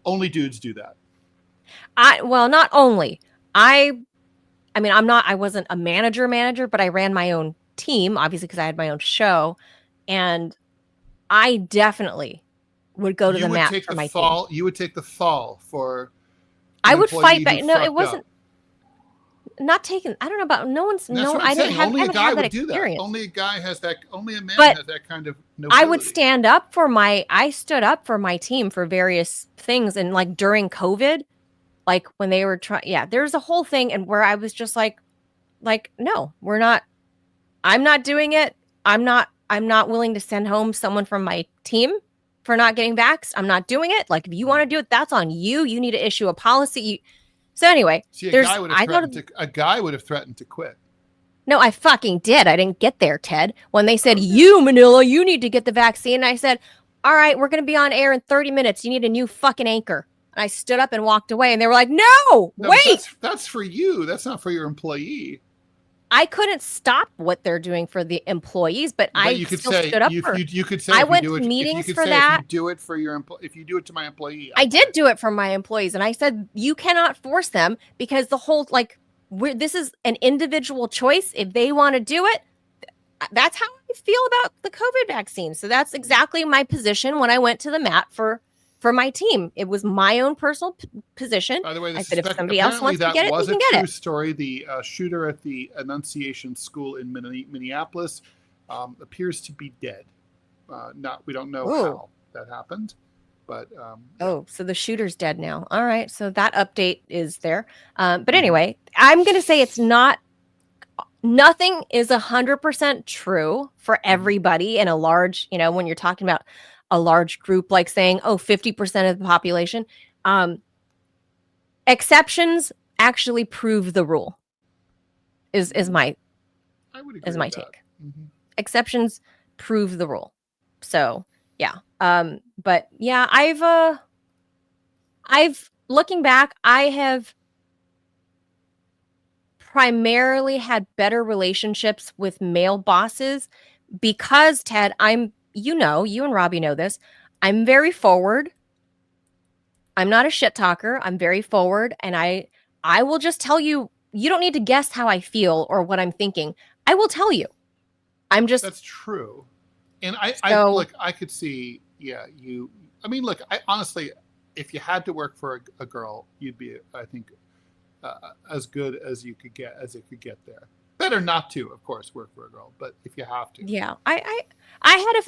Only dudes do that. Not only. I wasn't a manager, but I ran my own team, obviously, because I had my own show. And I definitely would go to the mat for my team. You would take the fall for. I would fight back. No, it wasn't. Not taken. I don't know about no one's. That's no, I didn't have. Only a guy would do that. Only a guy has that. Only a man has that kind of nobility. I would stand up for I stood up for my team for various things, and like during COVID, like when they were trying. Yeah, there's a whole thing, and where I was just like, no, we're not. I'm not doing it. I'm not willing to send home someone from my team for not getting vaxxed. I'm not doing it. Like, if you want to do it, that's on you. You need to issue a policy. So anyway, a guy would have threatened to quit. No, I fucking did. I didn't get there, Ted. When they said, you, Manila, you need to get the vaccine. I said, all right, we're going to be on air in 30 minutes. You need a new fucking anchor. And I stood up and walked away. And they were like, no wait. That's for you. That's not for your employee. I couldn't stop what they're doing for the employees, but I stood up for. You could say I went to meetings for that. If you do it for your if you do it to my employee, I did do it for my employees, and I said you cannot force them because the whole this is an individual choice. If they want to do it, that's how I feel about the COVID vaccine. So that's exactly my position when I went to the mat for my team. It was my own personal position. By the way, I said, if somebody else wants to get it, you can get it. That was a true story. The shooter at the Annunciation School in Minneapolis appears to be dead. We don't know how that happened. But oh, so the shooter's dead now. All right, so that update is there. But anyway, I'm going to say it's not. Nothing is 100% true for everybody in a large, when you're talking about a large group, like saying, 50% of the population. Exceptions actually prove the rule. Is my I would agree is my with that. take. Exceptions prove the rule. So yeah. But yeah, I've looking back, I have primarily had better relationships with male bosses because, Ted, you and Robbie know this, I'm very forward. I'm not a shit talker. I'm very forward, and I will just tell you, you don't need to guess how I feel or what I'm thinking. I will tell you. That's true. And I could see, look, I honestly, if you had to work for a girl, you'd be, I think, as good as it could get there. Better not to, of course, work for a girl, but if you have to. Yeah, I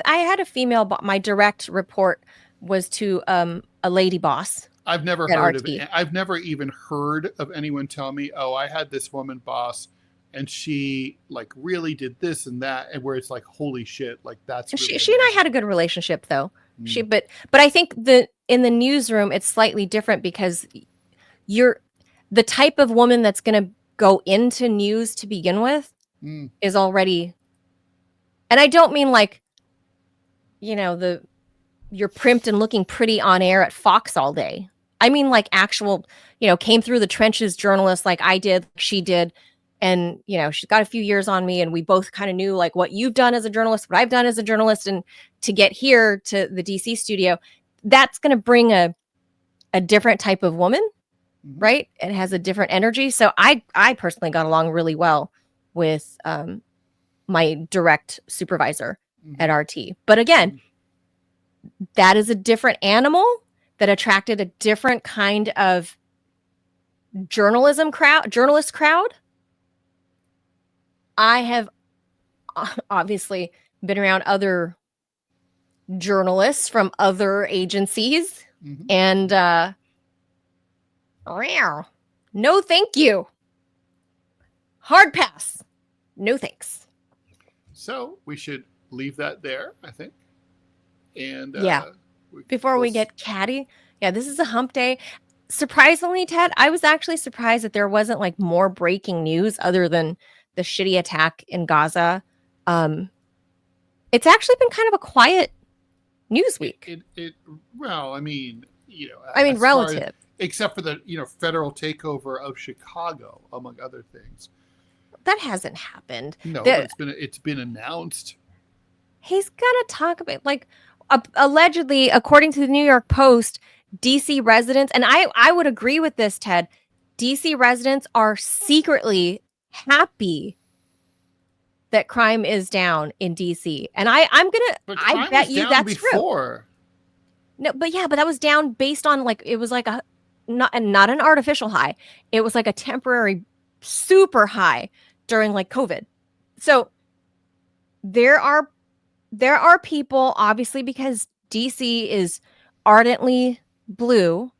had a female. My direct report was to a lady boss. I've never even heard of anyone tell me, "Oh, I had this woman boss, and she like really did this and that," and where it's like, "Holy shit!" Like that's really she and I had a good relationship though. But I think in the newsroom it's slightly different because you're the type of woman that's going to go into news to begin with is already, and I don't mean like, you're primped and looking pretty on air at Fox all day. I mean like actual, came through the trenches journalist like I did, she did. And, she's got a few years on me and we both kind of knew like what you've done as a journalist, what I've done as a journalist. And to get here to the DC studio, that's going to bring a different type of woman. Right? It has a different energy. So I personally got along really well with my direct supervisor at RT. But again, that is a different animal that attracted a different kind of journalist crowd. I have obviously been around other journalists from other agencies and no, thank you. Hard pass. No thanks. So we should leave that there, I think. And before we get catty, this is a hump day. Surprisingly, Ted, I was actually surprised that there wasn't like more breaking news other than the shitty attack in Gaza. It's actually been kind of a quiet news week. Relative. Except for the federal takeover of Chicago, among other things. That hasn't happened. No, but it's been announced. He's gonna talk about like allegedly, according to the New York Post, DC residents, and I would agree with this, Ted. DC residents are secretly happy that crime is down in DC, and I bet you that's true. No, but that was down based on like it was like a not an artificial high. It was like a temporary super high during like COVID. So there are people, obviously, because DC is ardently blue.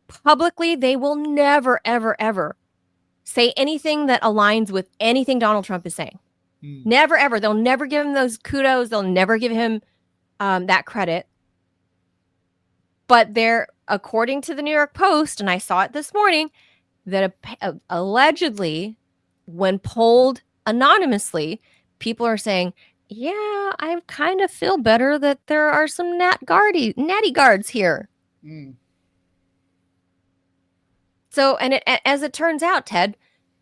Publicly, they will never, ever, ever say anything that aligns with anything Donald Trump is saying. Never, ever. They'll never give him those kudos. They'll never give him that credit. But according to the New York Post, and I saw it this morning, that allegedly, when polled anonymously, people are saying, yeah, I kind of feel better that there are some natty guards here. So, and as it turns out, Ted,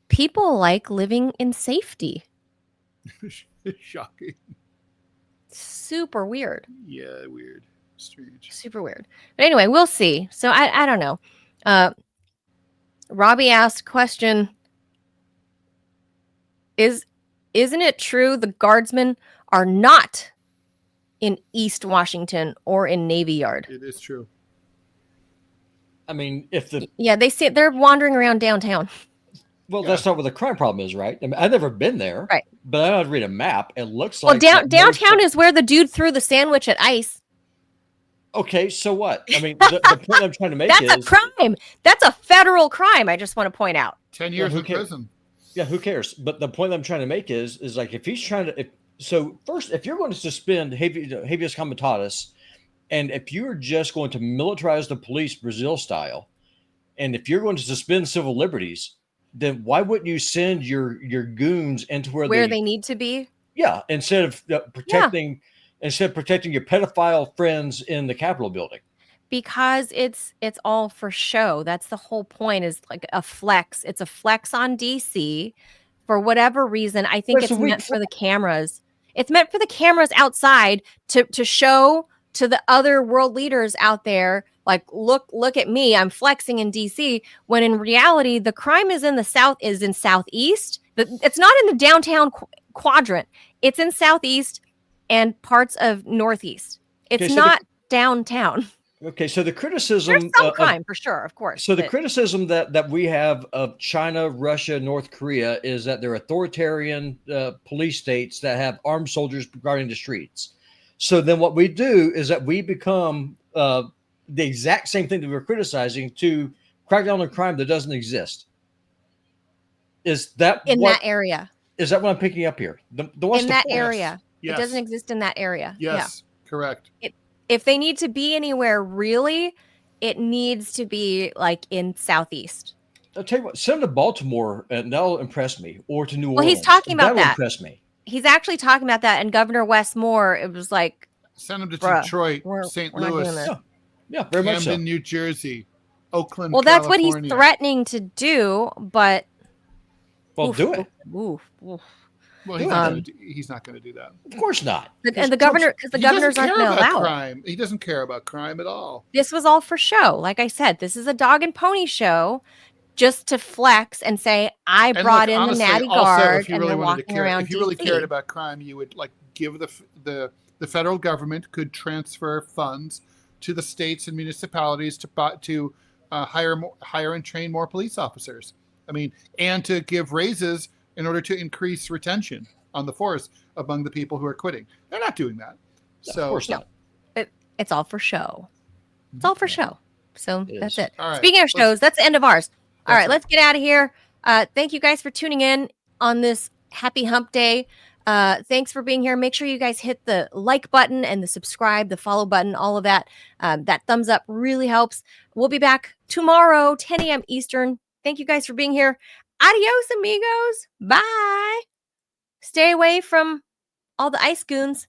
people like living in safety. Shocking. Super weird. Yeah, weird. Strange. Super weird. But anyway, we'll see. So I don't know. Robbie asked question, isn't it true the guardsmen are not in East Washington or in Navy Yard? It is true. I mean, they say they're wandering around downtown. Well, that's not where the crime problem is, right? I mean, I've never been there, right? But I don't have to read a map. It looks like downtown is where the dude threw the sandwich at ICE. Okay, so what? I mean, the point I'm trying to make That's is a crime. That's a federal crime. I just want to point out. 10 years in prison. Yeah, who cares? But the point I'm trying to make is like if he's trying to. So first, if you're going to suspend habeas comitatus, and if you're just going to militarize the police Brazil style, and if you're going to suspend civil liberties, then why wouldn't you send your goons into where they need to be? Yeah, instead of protecting your pedophile friends in the Capitol building. Because it's all for show. That's the whole point, is like a flex. It's a flex on DC for whatever reason. I think it's meant for the cameras. It's meant for the cameras outside to show to the other world leaders out there, like, look at me, I'm flexing in DC, when in reality the crime is in Southeast. It's not in the downtown quadrant. It's in Southeast and parts of Northeast. It's not downtown. Okay, so the criticism... There's some crime, for sure, of course. So the criticism that we have of China, Russia, North Korea is that they're authoritarian police states that have armed soldiers guarding the streets. So then what we do is that we become the exact same thing that we're criticizing to crack down on crime that doesn't exist. Is that that area? Is that what I'm picking up here? In that area. Yes. It doesn't exist in that area. Yes, yeah. Correct. If they need to be anywhere, really, it needs to be like in Southeast. I'll tell you what, send them to Baltimore and that'll impress me, or to New Orleans. Well, he's talking about that'll impress me. He's actually talking about that. And Governor Wes Moore, it was like, send him to Detroit, St. Louis, yeah, very much so. Camden, New Jersey, Oakland, well, that's California. what he's threatening to do, but... Well, do it. Oof. Well, he's not going to do that. Of course not. And the governor's aren't going to allow crime. He doesn't care about crime at all. This was all for show. Like I said, this is a dog and pony show, just to flex and say, I brought in the natty guard and they're walking around. If you really cared about crime, you would like give the federal government could transfer funds to the states and municipalities to hire and train more police officers. I mean, and to give raises in order to increase retention on the force among the people who are quitting. They're not doing that. So, of course not. It's all for show. It's all for show. So that's it. Right, speaking of shows, that's the end of ours. All right, let's get out of here. Thank you guys for tuning in on this happy hump day. Thanks for being here. Make sure you guys hit the like button and the subscribe, the follow button, all of that. That thumbs up really helps. We'll be back tomorrow, 10 a.m. Eastern. Thank you guys for being here. Adios, amigos. Bye. Stay away from all the ice goons.